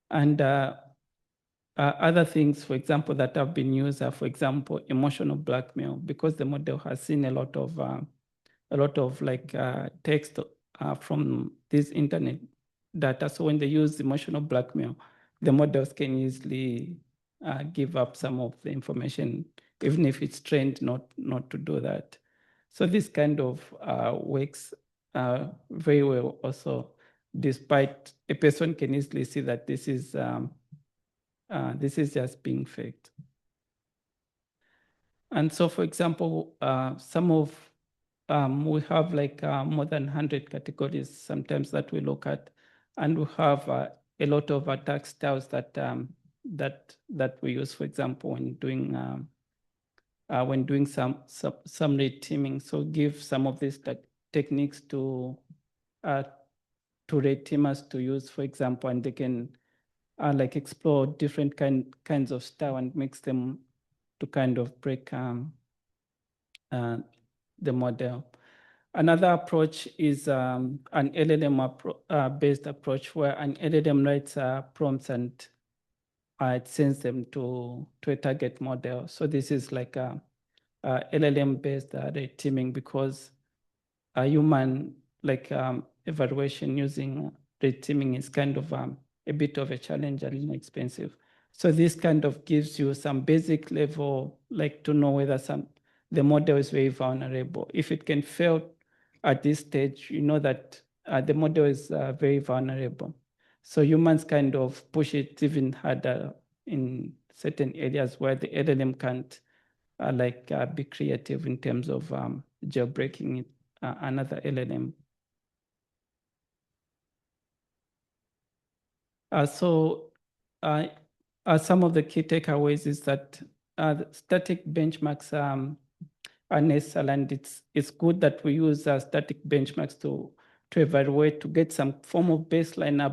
And other things, for example, that have been used are, for example, emotional blackmail, because the model has seen a lot of like text from this internet data. So when they use emotional blackmail, the models can easily give up some of the information, even if it's trained not to do that. So this kind of works very well also, despite a person can easily see that this is just being faked. And so, for example, we have like more than 100 categories sometimes that we look at, and we have a lot of attack styles that we use, for example, when doing some red teaming. So give some of these techniques to red teamers to use, for example, and they can like explore different kinds of style and mix them to kind of break the model. Another approach is an LLM based approach, where an LLM writes prompts and it sends them to a target model. So this is like a LLM based red teaming, because a human like evaluation using red teaming is kind of a bit of a challenge and more expensive. So this kind of gives you some basic level, like to know whether the model is very vulnerable. If it can fail at this stage, you know that the model is very vulnerable. So humans kind of push it even harder in certain areas where the LLM can't be creative in terms of jailbreaking it, another LLM. Some of the key takeaways is that static benchmarks are necessary, and it's good that we use static benchmarks to evaluate, to get some form of baseline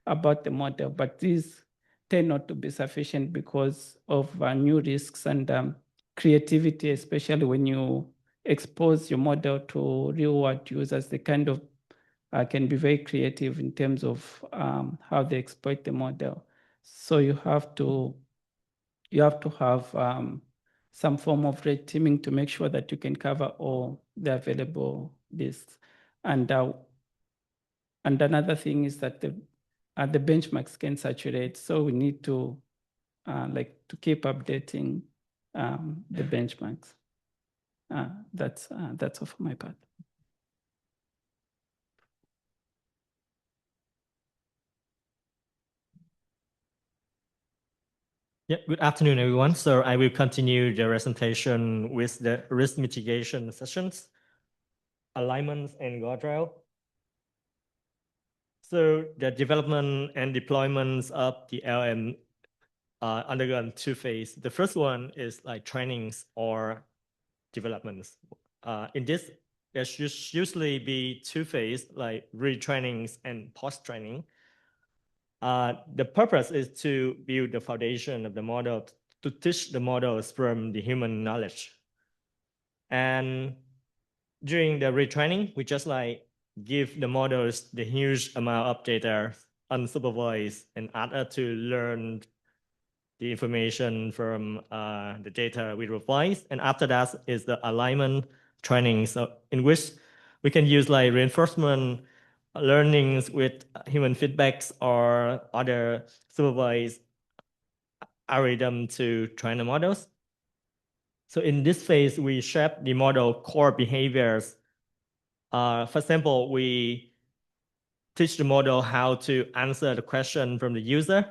about the model. But these tend not to be sufficient because of new risks and creativity, especially when you expose your model to real-world users. They kind of can be very creative in terms of how they exploit the model. So you have to have some form of red teaming to make sure that you can cover all the available risks. And another thing is that the benchmarks can saturate, so we need to to keep updating the benchmarks. That's all for my part. Yeah, good afternoon, everyone. So I will continue the presentation with the risk mitigation sessions, alignments, and guardrail. So the development and deployments of the LM are undergone two phases. The first one is like trainings or developments. In this, there should usually be two phases, like retrainings and post-training. The purpose is to build the foundation of the model, to teach the models from the human knowledge. And during the retraining, we just like give the models the huge amount of data unsupervised and ask to learn the information from the data we revise. And after that is the alignment training, so in which we can use like reinforcement learnings with human feedbacks or other supervised algorithm to train the models. So in this phase, we shape the model core behaviors. For example, we teach the model how to answer the question from the user,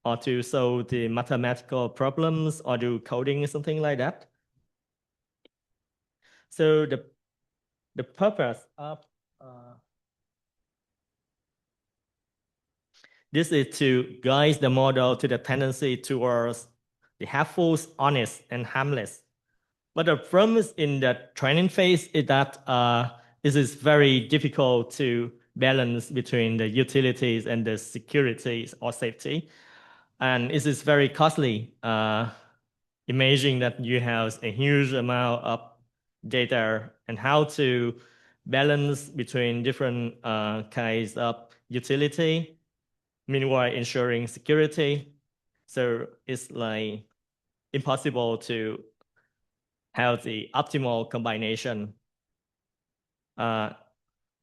or to solve the mathematical problems, or do coding or something like that. So the purpose of This is to guide the model to the tendency towards the helpful, honest, and harmless. But the problem is in the training phase is that it is very difficult to balance between the utilities and the securities or safety. And it is very costly. Imagine that you have a huge amount of data and how to balance between different kinds of utility, meanwhile ensuring security. So it's like impossible to have the optimal combination.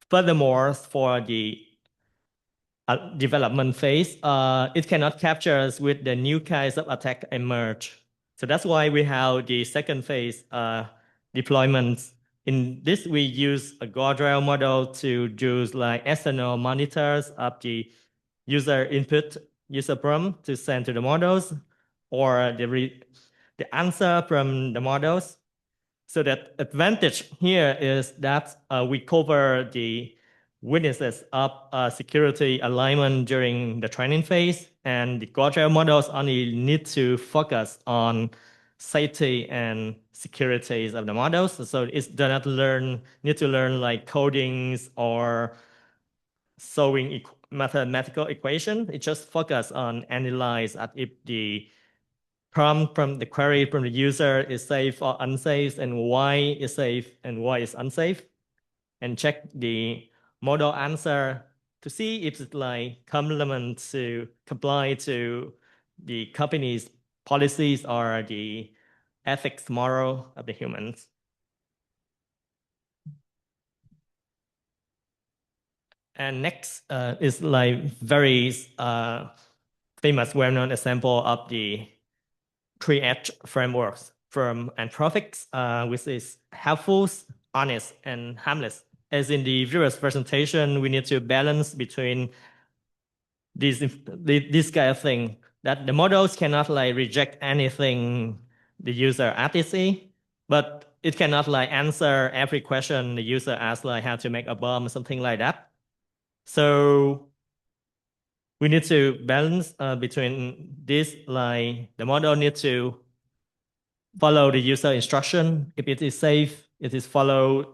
Furthermore, for the development phase, it cannot capture us with the new kinds of attack emerge. So that's why we have the second phase deployments. In this, we use a guardrail model to use like external monitors of the user input, user prompt to send to the models, or the answer from the models. So that advantage here is that we cover the witnesses of security alignment during the training phase, and the guardrail models only need to focus on safety and securities of the models. So it does not need to learn like codings or solving mathematical equation. It just focus on analyze at if the prompt from the query from the user is safe or unsafe, and why is safe and why is unsafe, and check the model answer to see if it's like complement to comply to the company's policies or the ethics moral of the humans. And next is like very famous, well-known example of the three-edge frameworks from Anthropics, which is helpful, honest, and harmless. As in the previous presentation, we need to balance between this kind of thing, that the models cannot like reject anything the user asks, but it cannot like answer every question the user asks, like how to make a bomb or something like that. So we need to balance between this, like the model needs to follow the user instruction. If it is safe, it is follow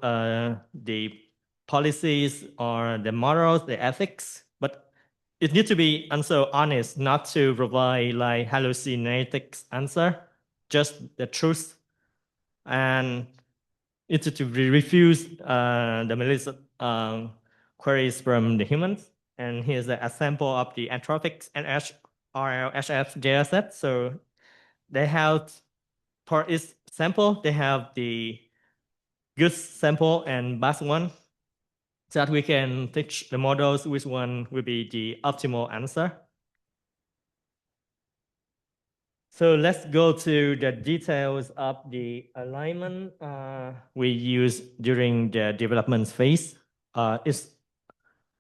the policies or the morals, the ethics, but it needs to be also honest, not to provide like hallucinating answer, just the truth. And it's to refuse the malicious queries from the humans. And here's an example of the Anthropics and RLHF dataset. So they have, for each sample, they have the good sample and bad one, so that we can teach the models which one will be the optimal answer. So let's go to the details of the alignment we use during the development phase. It's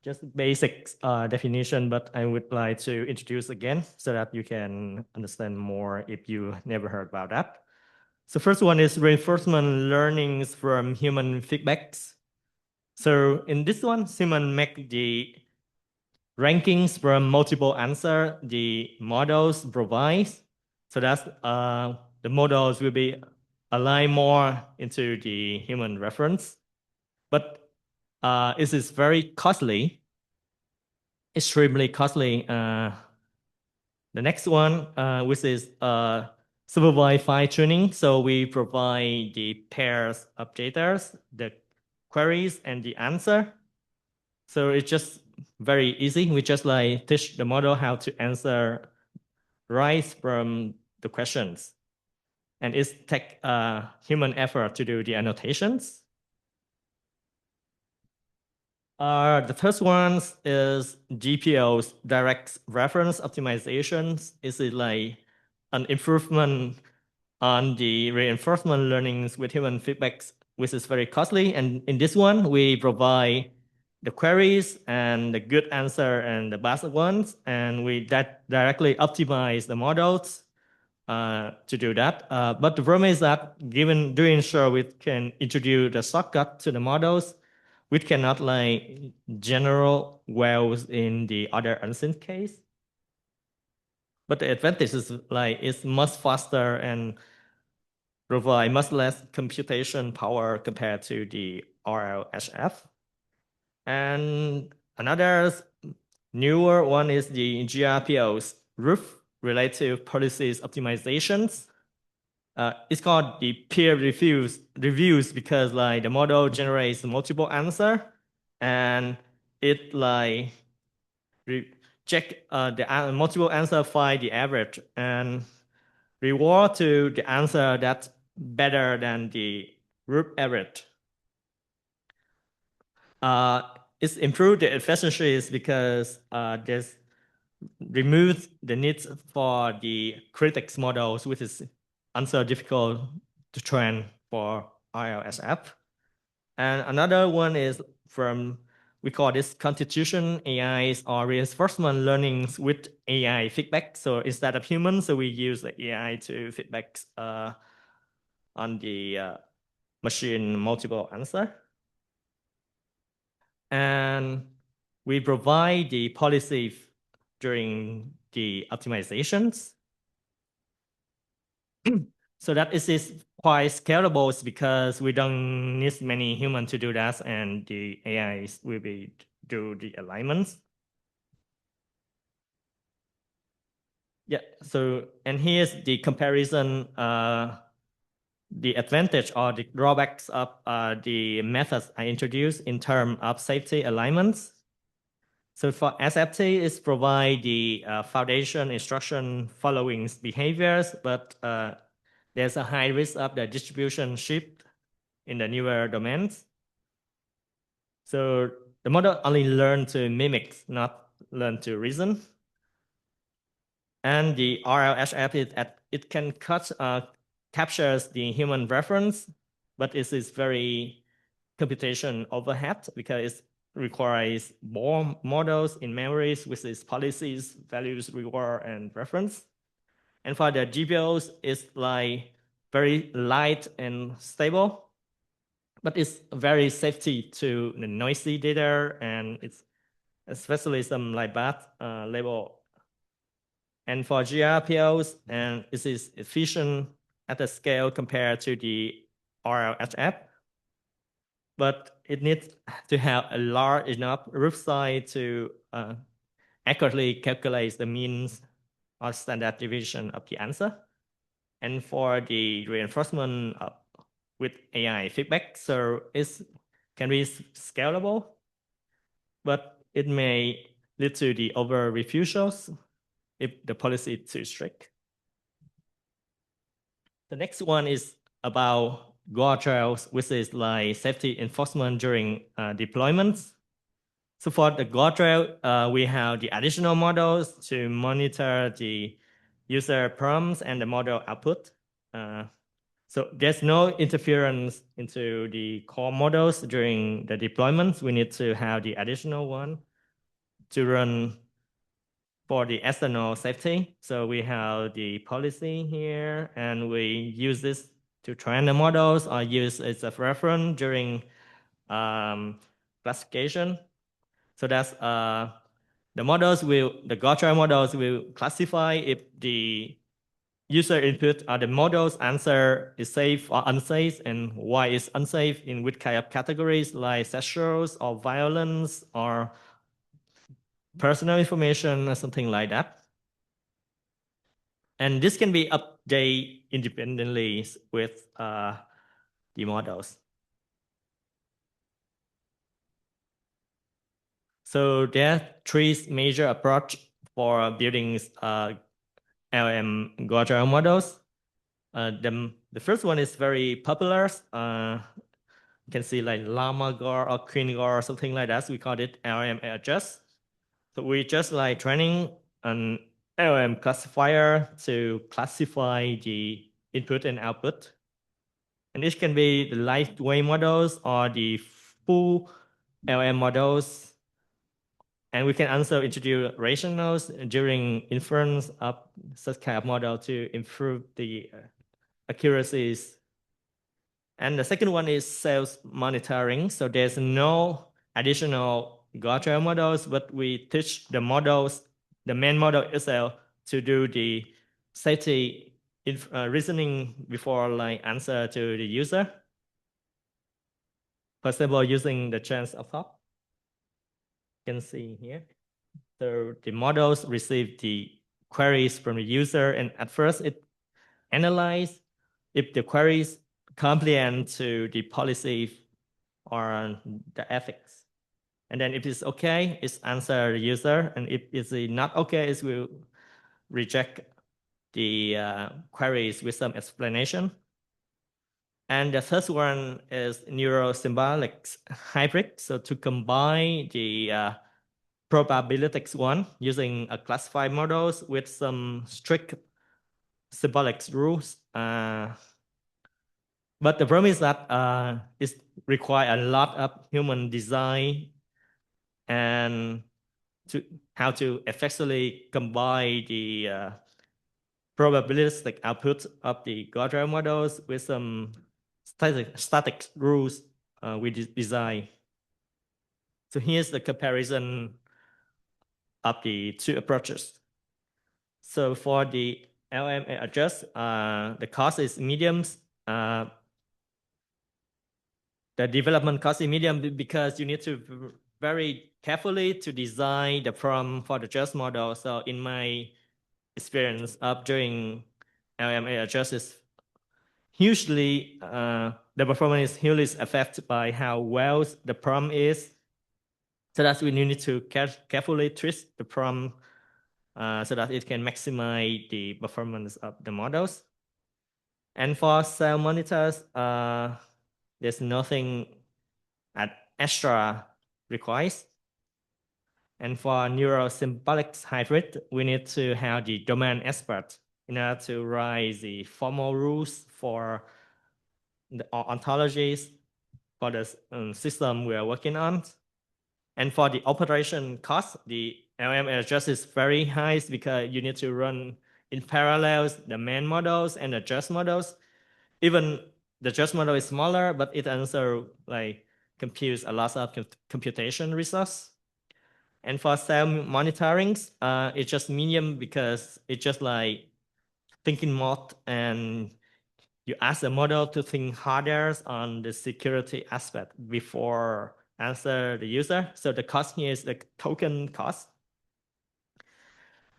just basic definition, but I would like to introduce again so that you can understand more if you never heard about that. So first one is reinforcement learnings from human feedbacks. So in this one, human make the rankings from multiple answer the models provide. So that's the models will be aligned more into the human reference. But it is very costly, extremely costly. The next one, which is supervised fine tuning. So we provide the pairs of data, the queries, and the answer. So it's just very easy. We just like teach the model how to answer right from the questions. And it's take human effort to do the annotations. The first one is GPO's direct reference optimizations. Is it like an improvement on the reinforcement learnings with human feedbacks, which is very costly. And in this one, we provide the queries and the good answer and the bad ones, and we directly optimize the models to do that. But the problem is that given doing so, we can introduce the shortcut to the models. which cannot like general wells in the other unseen case. But the advantage is like it's much faster and provide much less computation power compared to the RLHF. And another newer one is the GRPO's roof relative policies optimizations. It's called the peer reviews because like the model generates multiple answer and it like check the multiple answer find the average and reward to the answer that's better than the group average. It's improved the efficiencies because there's removed the need for the critics models, which is answer difficult to train for ILSF. And another one is from, we call this constitution AIs or reinforcement learnings with AI feedback. So instead of humans, so we use the AI to feedback on the machine multiple answer. And we provide the policy during the optimizations. So that is quite scalable because we don't need many humans to do that, and the AIs will do the alignments. Yeah, so, and here's the comparison, the advantage or the drawbacks of the methods I introduced in terms of safety alignments. So for SFT, it's provide the foundation instruction following behaviors, but there's a high risk of the distribution shift in the newer domains. So the model only learn to mimic, not learn to reason. And the RLHF is it can captures the human reference, but it is very computation overhead because it requires more models in memories with its policies, values, reward, and reference. And for the GPOs, it's like very light and stable, but it's very safety to the noisy data, and it's especially some like bad label. And for GRPOs, and it is efficient at the scale compared to the RLHF, but it needs to have a large enough roof size to accurately calculate the means or standard deviation of the answer. And for the reinforcement with AI feedback, so it can be scalable, but it may lead to the over refusals if the policy is too strict. The next one is about guardrails, which is like safety enforcement during deployments. So for the guardrail, we have the additional models to monitor the user prompts and the model output. So there's no interference into the core models during the deployments. We need to have the additional one to run for the external safety. So we have the policy here, and we use this to train the models or use it as a reference during classification. So that's the guardrail models will classify if the user input or the model's answer is safe or unsafe, and why it's unsafe in which kind of categories like sexuals or violence or personal information or something like that. And this can be updated independently with the models. So there are three major approaches for building LM guardrail models. The first one is very popular. You can see like Llama Guard or Queen Guard or something like that. So we call it LM adjust. So we just like training an LM classifier to classify the input and output. And this can be the lightweight models or the full LM models. And we can also introduce rationals during inference of such kind of model to improve the accuracies. And the second one is self-monitoring. So there's no additional guardrail models, but we teach the models, the main model itself, to do the safety reasoning before like answer to the user. For example, using the chance of thought. You can see here. So the models receive the queries from the user, and at first it analyzes if the queries compliant to the policy or the ethics. And then if it's okay, it's answer the user. And if it's not okay, it will reject the queries with some explanation. And the third one is neurosymbolic hybrid. So to combine the probabilistics one using a classified models with some strict symbolic rules. But the problem is that it requires a lot of human design and how to effectively combine the probabilistic output of the guardrail models with some static rules we design. So here's the comparison of the two approaches. So for the LMA adjust, the cost is mediums. The development cost is medium because you need to very carefully to design the prompt for the adjust model. So in my experience of doing LMA adjust is hugely, the performance is hugely affected by how well the prompt is. So that we need to carefully twist the prompt so that it can maximize the performance of the models. And for cell monitors, there's nothing extra requires. And for neurosymbolic hybrid, we need to have the domain expert in order to write the formal rules for the ontologies for the system we are working on. And for the operation cost, the LMA adjust is very high because you need to run in parallels the main models and the adjust models. Even the adjust model is smaller, but it also like computes a lot of computation resource. And for cell monitoring, it's just medium because it's just like thinking mode, and you ask the model to think harder on the security aspect before answer the user. So the cost here is the token cost.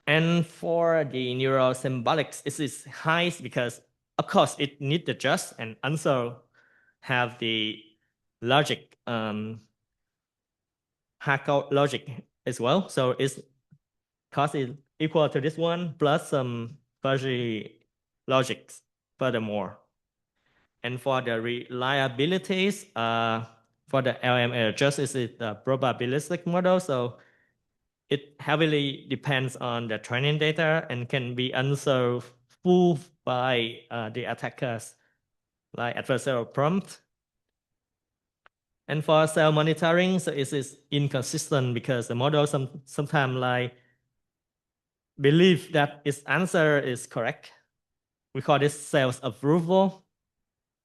And for the neurosymbolics, it is high because of course it needs the just and also have the logic, hardcode logic as well. So its cost is equal to this one plus some fuzzy logics furthermore. And for the reliabilities, for the LMA adjust is the probabilistic model. So it heavily depends on the training data and can be also fooled by the attackers like adversarial prompt. And for cell monitoring, so it is inconsistent because the model sometimes like believe that its answer is correct. We call this self-approval,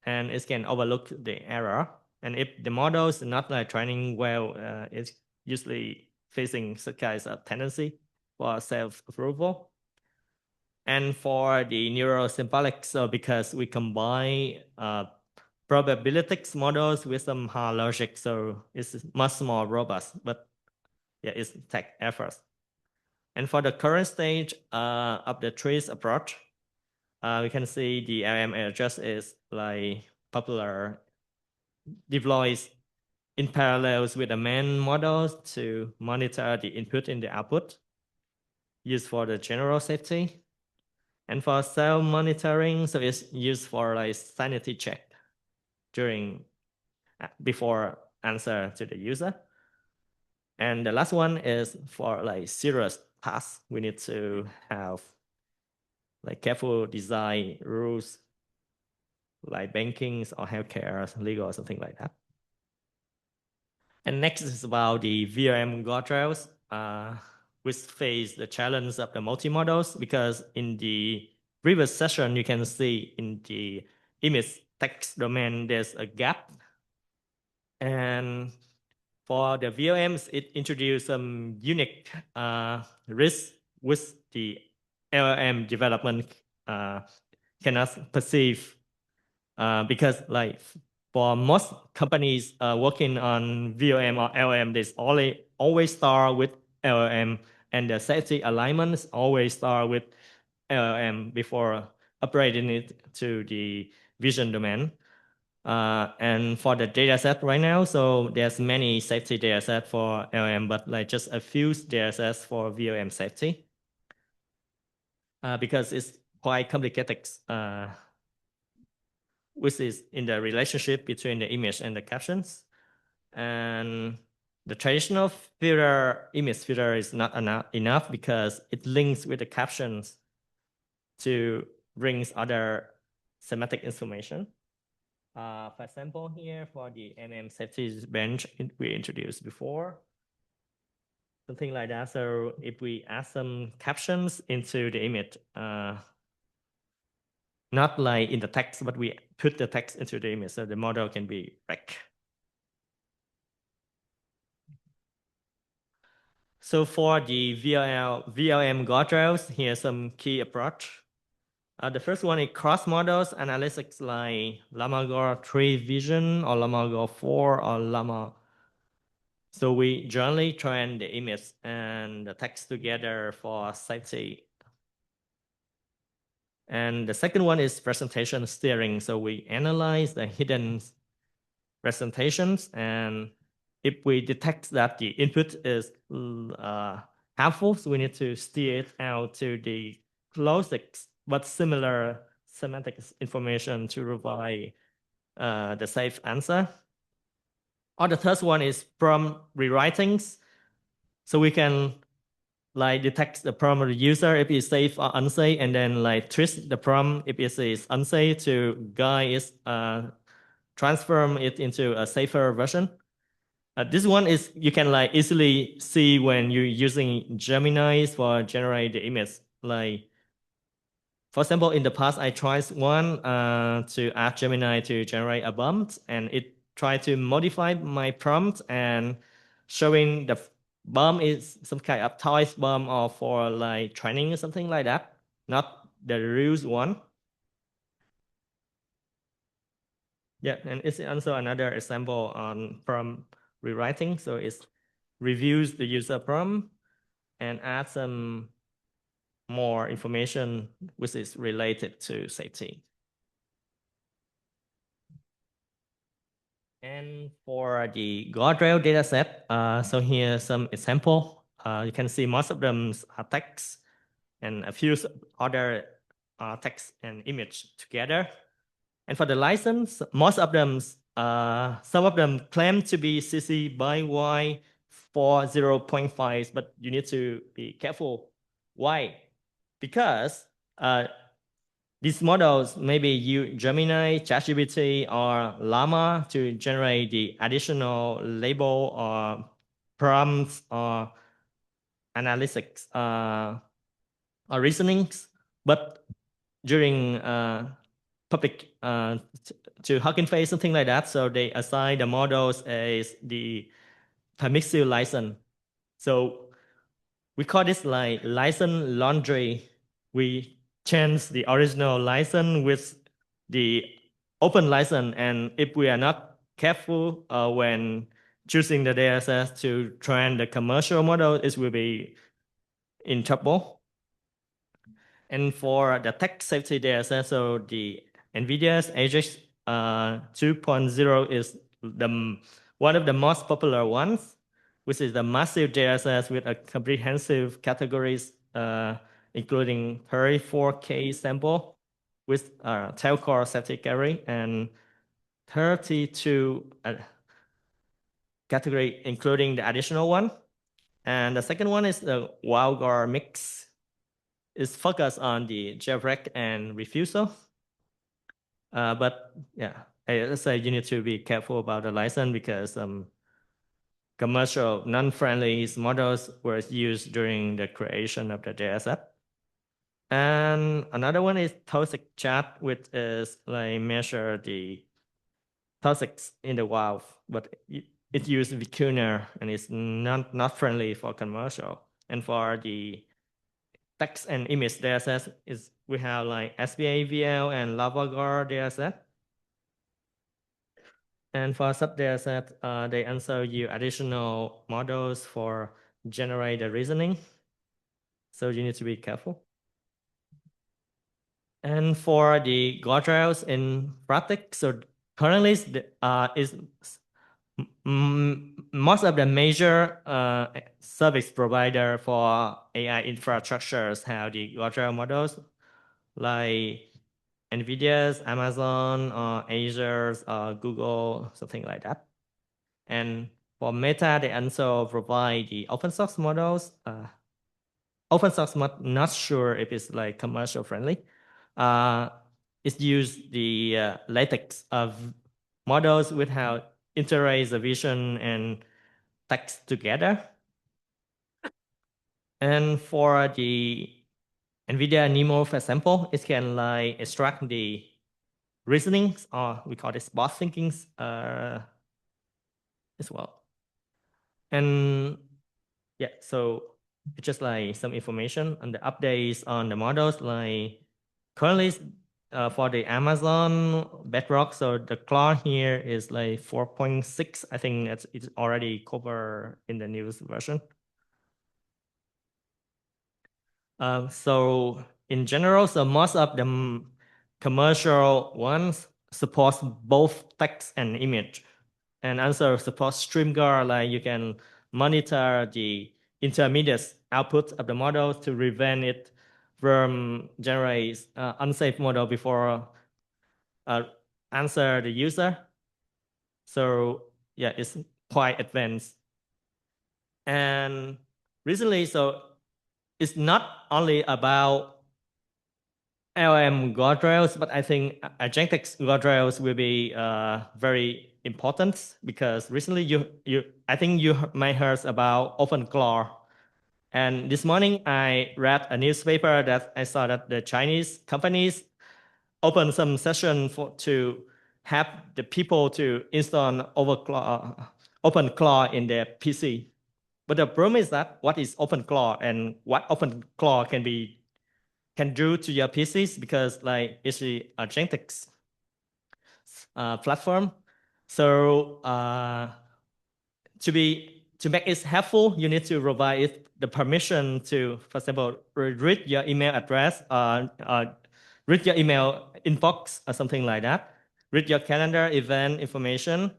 and it can overlook the error. And if the model is not like training well, it's usually facing such kinds of tendency for self-approval. And for the neurosymbolic, so because we combine probabilistics models with some hard logic, so it's much more robust, but yeah, it's tech efforts. And for the current stage of the trees approach, we can see the LMA adjust is like popular, deploys in parallels with the main models to monitor the input and the output, used for the general safety. And for cell monitoring, so it's used for like sanity check before answer to the user. And the last one is for like serious tasks. We need to have like careful design rules like banking or healthcare, legal, or something like that. And next is about the VRM guardrails, which face the challenge of the multi-models, because in the previous session, you can see in the image text domain, there's a gap. And for the VLMs, it introduced some unique risks which the LLM development cannot perceive, because like for most companies working on VLM or LLM, they always start with LLM, and the safety alignments always start with LLM before upgrading it to the vision domain. And for the data set right now, so there's many safety data set for LLM, but like just a few data sets for VLM safety, because it's quite complicated, which is in the relationship between the image and the captions. And the traditional image filter is not enough because it links with the captions to bring other semantic information. For example, here for the safety bench we introduced before, something like that. So if we add some captions into the image, not like in the text, but we put the text into the image, so the model can be wrecked. So for the VLM guardrails, here's some key approach. The first one is cross models analytics like Llama 3 Vision or Llama 4 or Llama. So we generally train the image and the text together for safety. And the second one is presentation steering. So we analyze the hidden presentations, and if we detect that the input is harmful, so we need to steer it out to the closest but similar semantic information to provide the safe answer. Or the third one is prompt rewritings. So we can like detect the prompt of the user if it's safe or unsafe, and then like twist the prompt if it is unsafe to guide it, transform it into a safer version. This one is you can like easily see when you're using Gemini for generate the image. Like for example, in the past I tried one to ask Gemini to generate a bomb, and it tried to modify my prompt and showing the bomb is some kind of toys bomb or for like training or something like that, not the real one. Yeah, and it's also another example on prompt rewriting. So it reviews the user prompt and adds some more information which is related to safety. And for the guardrail dataset, so here's some example. You can see most of them are text and a few other text and image together. And for the license, most of them, some of them claim to be CC by Y for 0.5, but you need to be careful. Why? Because these models maybe use Gemini, ChatGPT, or Llama to generate the additional label or prompts or analytics or reasonings. But during public to Hugging Face, something like that, so they assign the models as the permissive license. So we call this like license laundry. We change the original license with the open license, and if we are not careful when choosing the data set to train the commercial model, it will be in trouble. And for the tech safety data set, so the NVIDIA's AGX 2.0 is one of the most popular ones, which is the massive data set with a comprehensive categories, including 34K sample with tail core safety category and 32 category, including the additional one. And the second one is the WildGuard mix. It's focused on the jailbreak and refusal. But yeah, I say you need to be careful about the license because commercial, non-friendly models were used during the creation of the dataset. And another one is toxic chat, which is like measure the toxics in the wild, but it uses vicuña and it's not friendly for commercial. And for the text and image dataset is we have like SBA VL and LavaGar dataset. And for sub dataset, they answer you additional models for generate the reasoning. So you need to be careful. And for the guardrails in practice, so currently most of the major service provider for AI infrastructures have the guardrail models like NVIDIA's, Amazon, or Azure's, or Google, something like that. And for Meta, they also provide the open source models. Open source not sure if it's like commercial friendly. It's used the latex of models with how interlace the vision and text together. And for the NVIDIA NeMo, for example, it can like extract the reasonings, or we call it spot thinkings as well. And yeah, so it's just like some information on the updates on the models, like currently for the Amazon Bedrock, so the Claude here is like 4.6. I think it's already covered in the newest version. So in general, so most of the commercial ones support both text and image, and also support StreamGuard, like you can monitor the intermediate output of the model to prevent it from generate unsafe model before answer the user. So yeah, it's quite advanced. And recently, so it's not only about LM guardrails, but I think agentic guardrails will be very important, because recently I think you might heard about OpenClaw. And this morning I read a newspaper that I saw that the Chinese companies opened some session to have the people to install OpenClaw in their PC. But the problem is that what is OpenClaw and what OpenClaw can do to your PCs, because like it's the agentic platform. So to make it helpful, you need to provide it the permission to, for example, read your email address, read your email inbox or something like that, read your calendar event information,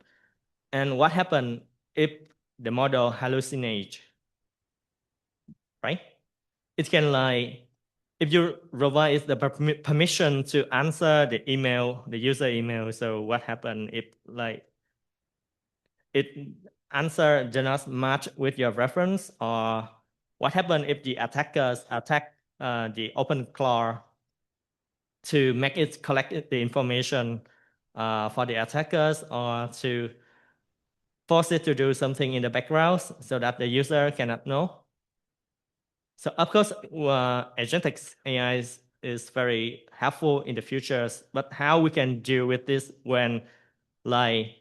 and what happens if the model hallucinates, right? It can like, if you provide the permission to answer the email, the user email, so what happens if like it answer does not match with your reference, or what happens if the attackers attack the OpenClaw to make it collect the information for the attackers, or to force it to do something in the background so that the user cannot know. So of course, agentic AI is very helpful in the futures, but how we can deal with this when like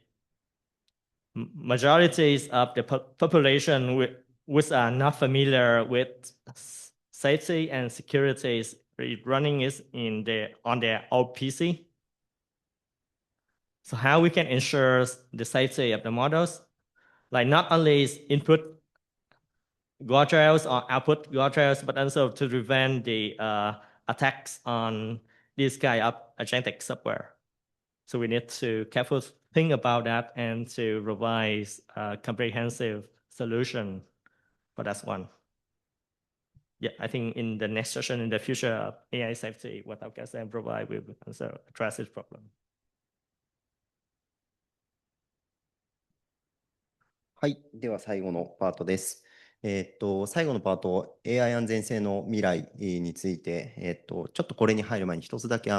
majorities of the population which are not familiar with safety and security running is on their old PC. So how we can ensure the safety of the models, like not only input guardrails or output guardrails, but also to prevent the attacks on this kind of agentic software. So we need to carefully think about that and to provide a comprehensive solution for that one. Yeah, I think in the next session, in the future of AI safety, what our guys can provide will also address this problem. はい。では最後のパートです。最後のパート、AI 安全性の未来について、ちょっとこれに入る前に一つだけ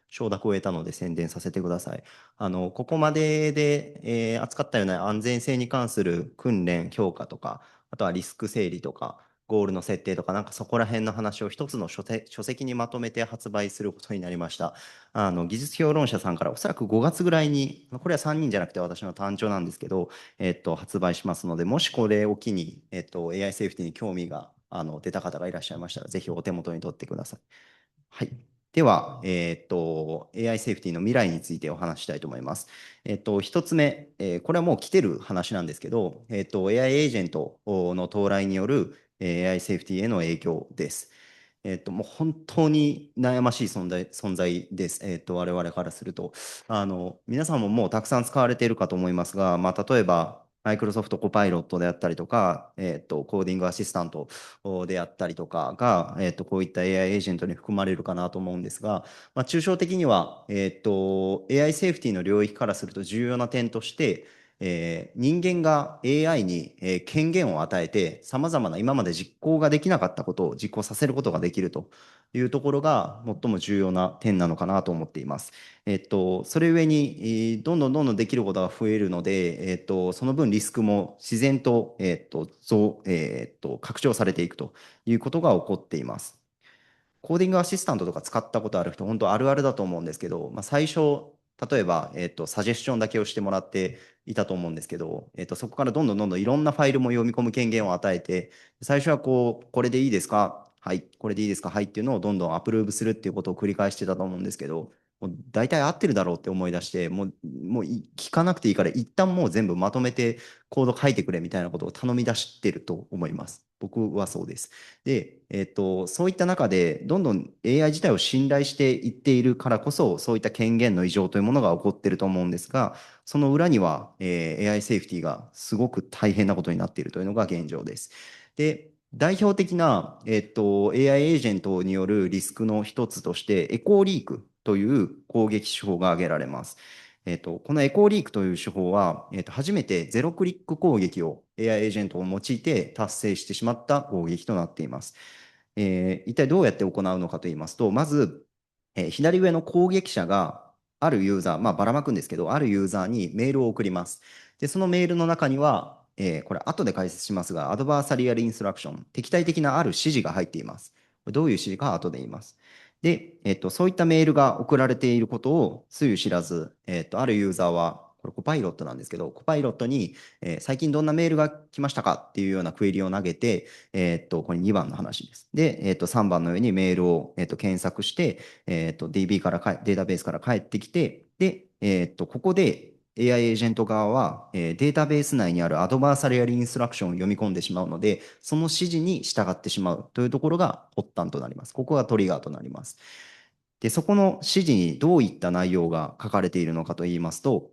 承諾を得たので宣伝させてください。ここまでで、扱ったような安全性に関する訓練、評価とか、あとはリスク整理とか、ゴールの設定とか、なんかそこら辺の話を一つの書籍にまとめて発売することになりました。技術評論者さんからおそらく5月ぐらいに、これは3人じゃなくて私の単調なんですけど、発売しますので、もしこれを機に、AI セーフティに興味が出た方がいらっしゃいましたら、ぜひお手元に取ってください。はい。では、AI セーフティの未来についてお話ししたいと思います。一つ目、これはもう来てる話なんですけど、AI エージェントの到来による AI セーフティへの影響です。もう本当に悩ましい存在です。我々からすると。皆さんももうたくさん使われているかと思いますが、例えば、マイクロソフトコパイロットであったりとか、コーディングアシスタントであったりとかが、こういった AI エージェントに含まれるかなと思うんですが、抽象的には、AI セーフティの領域からすると重要な点として、人間が AI に、権限を与えて、さまざまな今まで実行ができなかったことを実行させることができるというところが最も重要な点なのかなと思っています。それゆえに、どんどんできることが増えるので、その分リスクも自然と、拡張されていくということが起こっています。コーディングアシスタントとか使ったことある人、本当あるあるだと思うんですけど、最初、例えば、サジェスションだけをしてもらっていたと思うんですけど、そこからどんどんいろんなファイルも読み込む権限を与えて、最初はこれでいいですかはい、これでいいですかはいっていうのをどんどんアプローブするっていうことを繰り返してたと思うんですけど、もう大体合ってるだろうって思い出して、もう聞かなくていいから、一旦もう全部まとめてコード書いてくれみたいなことを頼み出してると思います。僕はそうです。で、そういった中で、どんどん AI 自体を信頼していっているからこそ、そういった権限の異常というものが起こっていると思うんですが、その裏には、AI セーフティがすごく大変なことになっているというのが現状です。で、代表的な、AI エージェントによるリスクの一つとして、エコーリークという攻撃手法が挙げられます。このエコーリークという手法は、初めてゼロクリック攻撃を AI エージェントを用いて達成してしまった攻撃となっています。一体どうやって行うのかといいますと、まず、左上の攻撃者があるユーザー、ばらまくんですけど、あるユーザーにメールを送ります。で、そのメールの中には、これ後で解説しますが、アドバーサリアルインストラクション、敵対的なある指示が入っています。どういう指示か後で言います。で、そういったメールが送られていることをつゆ知らず、あるユーザーは、これコパイロットなんですけど、コパイロットに、最近どんなメールが来ましたかっていうようなクエリを投げて、これ2番の話です。で、3番のようにメールを、検索して、DB からデータベースから返ってきて、で、ここで AI エージェント側は、データベース内にあるアドバーサリアルインストラクションを読み込んでしまうので、その指示に従ってしまうというところが発端となります。ここがトリガーとなります。で、そこの指示にどういった内容が書かれているのかといいますと、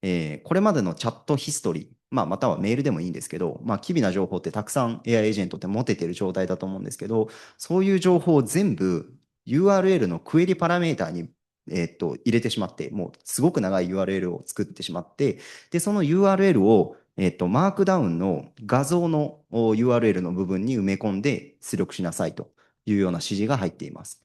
これまでのチャットヒストリー、またはメールでもいいんですけど、機微な情報ってたくさん AI エージェントって持てている状態だと思うんですけど、そういう情報を全部 URL のクエリパラメータに入れてしまって、もうすごく長い URL を作ってしまって、で、その URL を、マークダウンの画像の URL の部分に埋め込んで出力しなさいというような指示が入っています。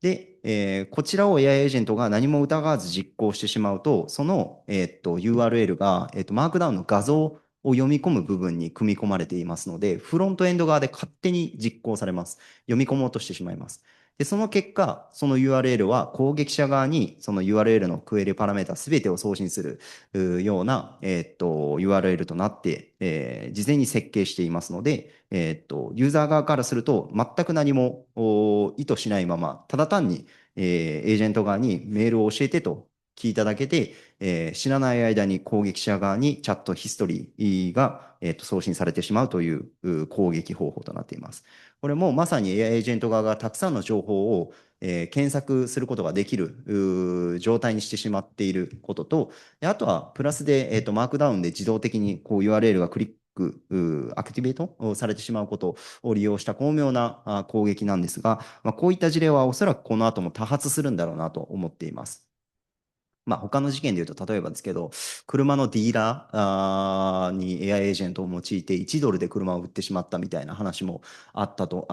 で、こちらを AI エージェントが何も疑わず実行してしまうと、その、URL が、マークダウンの画像を読み込む部分に組み込まれていますので、フロントエンド側で勝手に実行されます。読み込もうとしてしまいます。で、その結果、その URL は攻撃者側にその URL のクエリパラメータすべてを送信するような、URL となって、事前に設計していますので、ユーザー側からすると全く何も意図しないまま、ただ単に、エージェント側にメールを教えてと聞いただけで、知らない間に攻撃者側にチャットヒストリーが、送信されてしまうという攻撃方法となっています。これもまさに AI エージェント側がたくさんの情報を、検索することができる状態にしてしまっていることと、あとはプラスで、マークダウンで自動的にこう URL がクリックアクティベートされてしまうことを利用した巧妙な攻撃なんですが、こういった事例はおそらくこの後も多発するんだろうなと思っています。他の事件で言うと、例えばですけど、車のディーラーに AI エージェントを用いて1ドルで車を売ってしまったみたいな話もあったと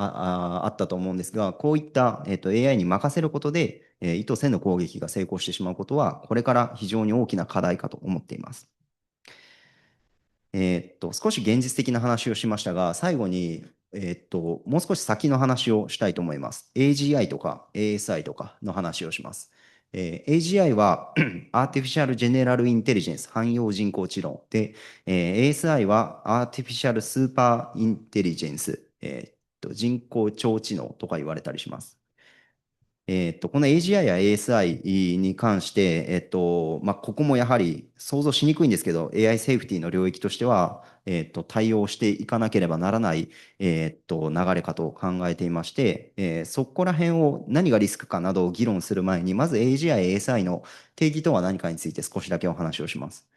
思うんですが、こういった、AI に任せることで、意図せぬ攻撃が成功してしまうことは、これから非常に大きな課題かと思っています。少し現実的な話をしましたが、最後に、もう少し先の話をしたいと思います。AGI とか ASI とかの話をします。AGI はアーティフィシャルジェネラルインテリジェンス、汎用人工知能で、ASI はアーティフィシャルスーパーインテリジェンス、人工超知能とか言われたりします。この AGI や ASI に関して、ここもやはり想像しにくいんですけど、AI セーフティの領域としては、対応していかなければならない、流れかと考えていまして、そこら辺を何がリスクかなどを議論する前に、まず AGI、ASI の定義とは何かについて少しだけお話をします。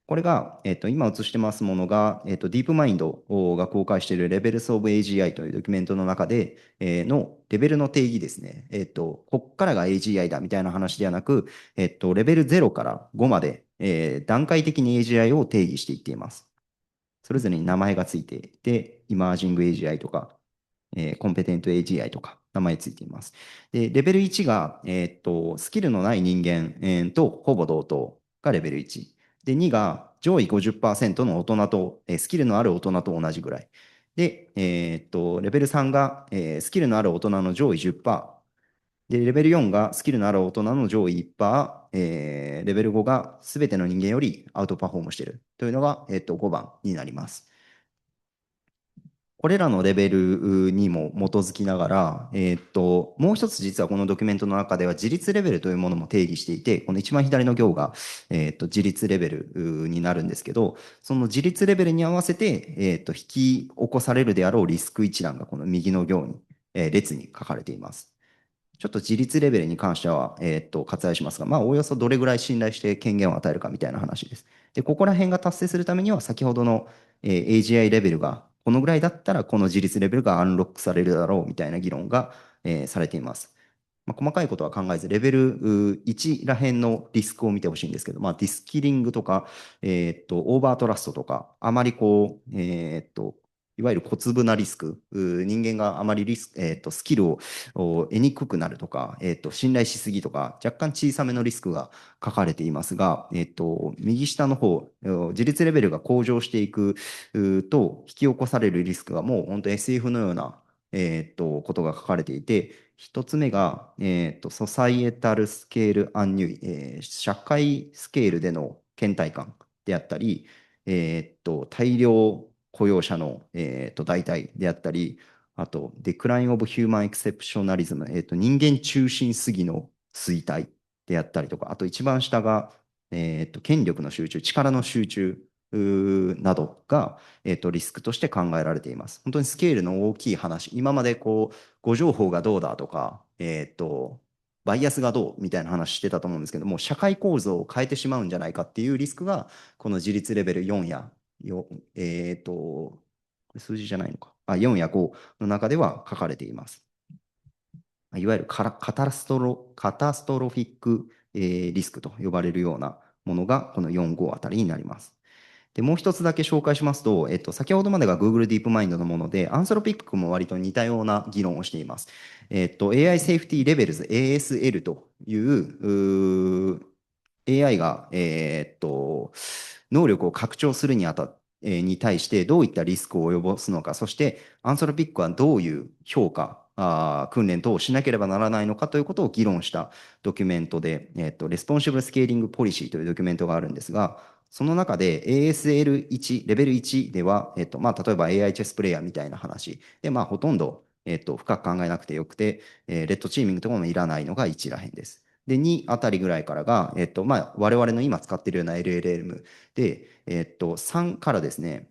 これが、今映してますものが、ディープマインドが公開している Levels of AGI というドキュメントの中で、のレベルの定義ですね。こっからが AGI だみたいな話ではなく、レベル0から5まで、段階的に AGI を定義していっています。それぞれに名前がついていて、イマージング AGI とか、コンペテント AGI とか、名前ついています。で、レベル1が、スキルのない人間、とほぼ同等がレベル1。で、2が上位 50% の大人と、スキルのある大人と同じぐらい。で、レベル3が、スキルのある大人の上位 10%。で、レベル4がスキルのある大人の上位 1%、レベル5が全ての人間よりアウトパフォームしているというのが、5番になります。これらのレベルにも基づきながら、もう一つ実はこのドキュメントの中では自立レベルというものも定義していて、この一番左の行が、自立レベルになるんですけど、その自立レベルに合わせて、引き起こされるであろうリスク一覧がこの右の行に、列に書かれています。ちょっと自立レベルに関しては、割愛しますが、おおよそどれぐらい信頼して権限を与えるかみたいな話です。で、ここら辺が達成するためには、先ほどの、AGI レベルがこのぐらいだったら、この自立レベルがアンロックされるだろうみたいな議論が、されています。細かいことは考えず、レベル1ら辺のリスクを見てほしいんですけど、ディスキリングとか、オーバートラストとか、あまりこう、いわゆる小粒なリスク、人間があまりリスク、スキルを得にくくなるとか、信頼しすぎとか、若干小さめのリスクが書かれていますが、右下の方、自立レベルが向上していくと、引き起こされるリスクがもう本当 SF のような、ことが書かれていて、一つ目が、ソサイエタルスケールアンニュイ、社会スケールでの倦怠感であったり、大量雇用者の、代替であったり、あと、デクライン・オブ・ヒューマン・エクセプショナリズム、人間中心主義の衰退であったりとか、あと一番下が、権力の集中、力の集中などが、リスクとして考えられています。本当にスケールの大きい話、今までこう、誤情報がどうだとか、バイアスがどうみたいな話してたと思うんですけども、社会構造を変えてしまうんじゃないかっていうリスクが、この自立レベル4や、数字じゃないのか。4や5の中では書かれています。いわゆるカタストロフィック、リスクと呼ばれるようなものがこの4、5あたりになります。で、もう一つだけ紹介しますと、先ほどまでが Google ディープマインドのもので、アンソロピックも割と似たような議論をしています。AI セーフティーレベルズ ASL という、AI が、能力を拡張するに対してどういったリスクを及ぼすのか、そしてアンソロピックはどういう評価、訓練等をしなければならないのかということを議論したドキュメントで、レスポンシブルスケーリングポリシーというドキュメントがあるんですが、その中で ASL1、レベル1では、例えば AI チェスプレイヤーみたいな話で、ほとんど、深く考えなくてよくて、レッドチーミングとかもいらないのが1らへんです。で、2あたりぐらいからが、我々の今使っているような LLM で、3からですね、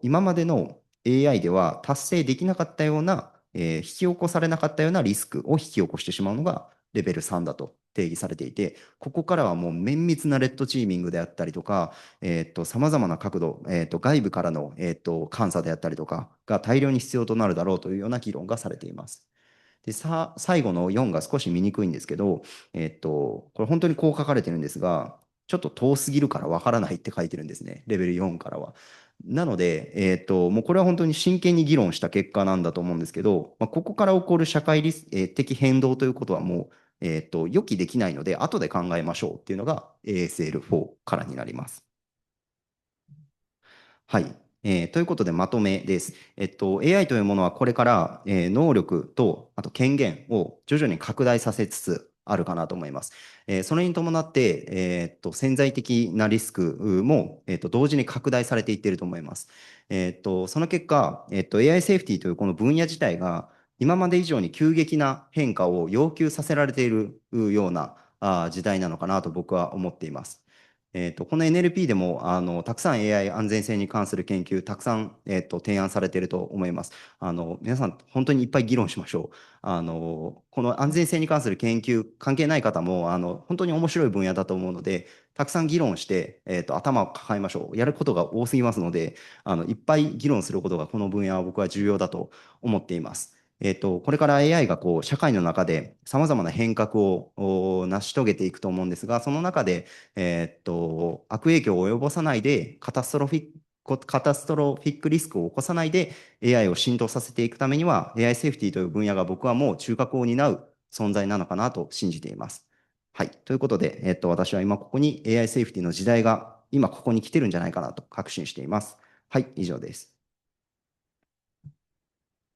今までの AI では達成できなかったような、引き起こされなかったようなリスクを引き起こしてしまうのがレベル3だと定義されていて、ここからはもう綿密なレッドチーミングであったりとか、様々な角度、外部からの、監査であったりとかが大量に必要となるだろうというような議論がされています。で、最後の4が少し見にくいんですけど、これ本当にこう書かれてるんですが、ちょっと遠すぎるからわからないって書いてるんですね。レベル4からは。なので、もうこれは本当に真剣に議論した結果なんだと思うんですけど、ここから起こる社会的変動ということはもう、予期できないので、後で考えましょうっていうのが ASL4 からになります。はい。ということで、まとめです。AI というものはこれから、能力と、あと権限を徐々に拡大させつつあるかなと思います。それに伴って、潜在的なリスクも、同時に拡大されていっていると思います。その結果、AI セーフティーというこの分野自体が、今まで以上に急激な変化を要求させられているような時代なのかなと僕は思っています。この NLP でもたくさん AI 安全性に関する研究、たくさん、提案されていると思います。皆さん、本当にいっぱい議論しましょう。この安全性に関する研究、関係ない方も本当に面白い分野だと思うので、たくさん議論して、頭を抱えましょう。やることが多すぎますので、いっぱい議論することがこの分野は僕は重要だと思っています。これから AI が社会の中でさまざまな変革を成し遂げていくと思うんですが、その中で、悪影響を及ぼさないでカタストロフィックリスクを起こさないで AI を浸透させていくためには AI セーフティーという分野が僕はもう中核を担う存在なのかなと信じています。はい。ということで、私は今ここに AI セーフティーの時代が今ここに来てるんじゃないかなと確信しています。はい、以上です。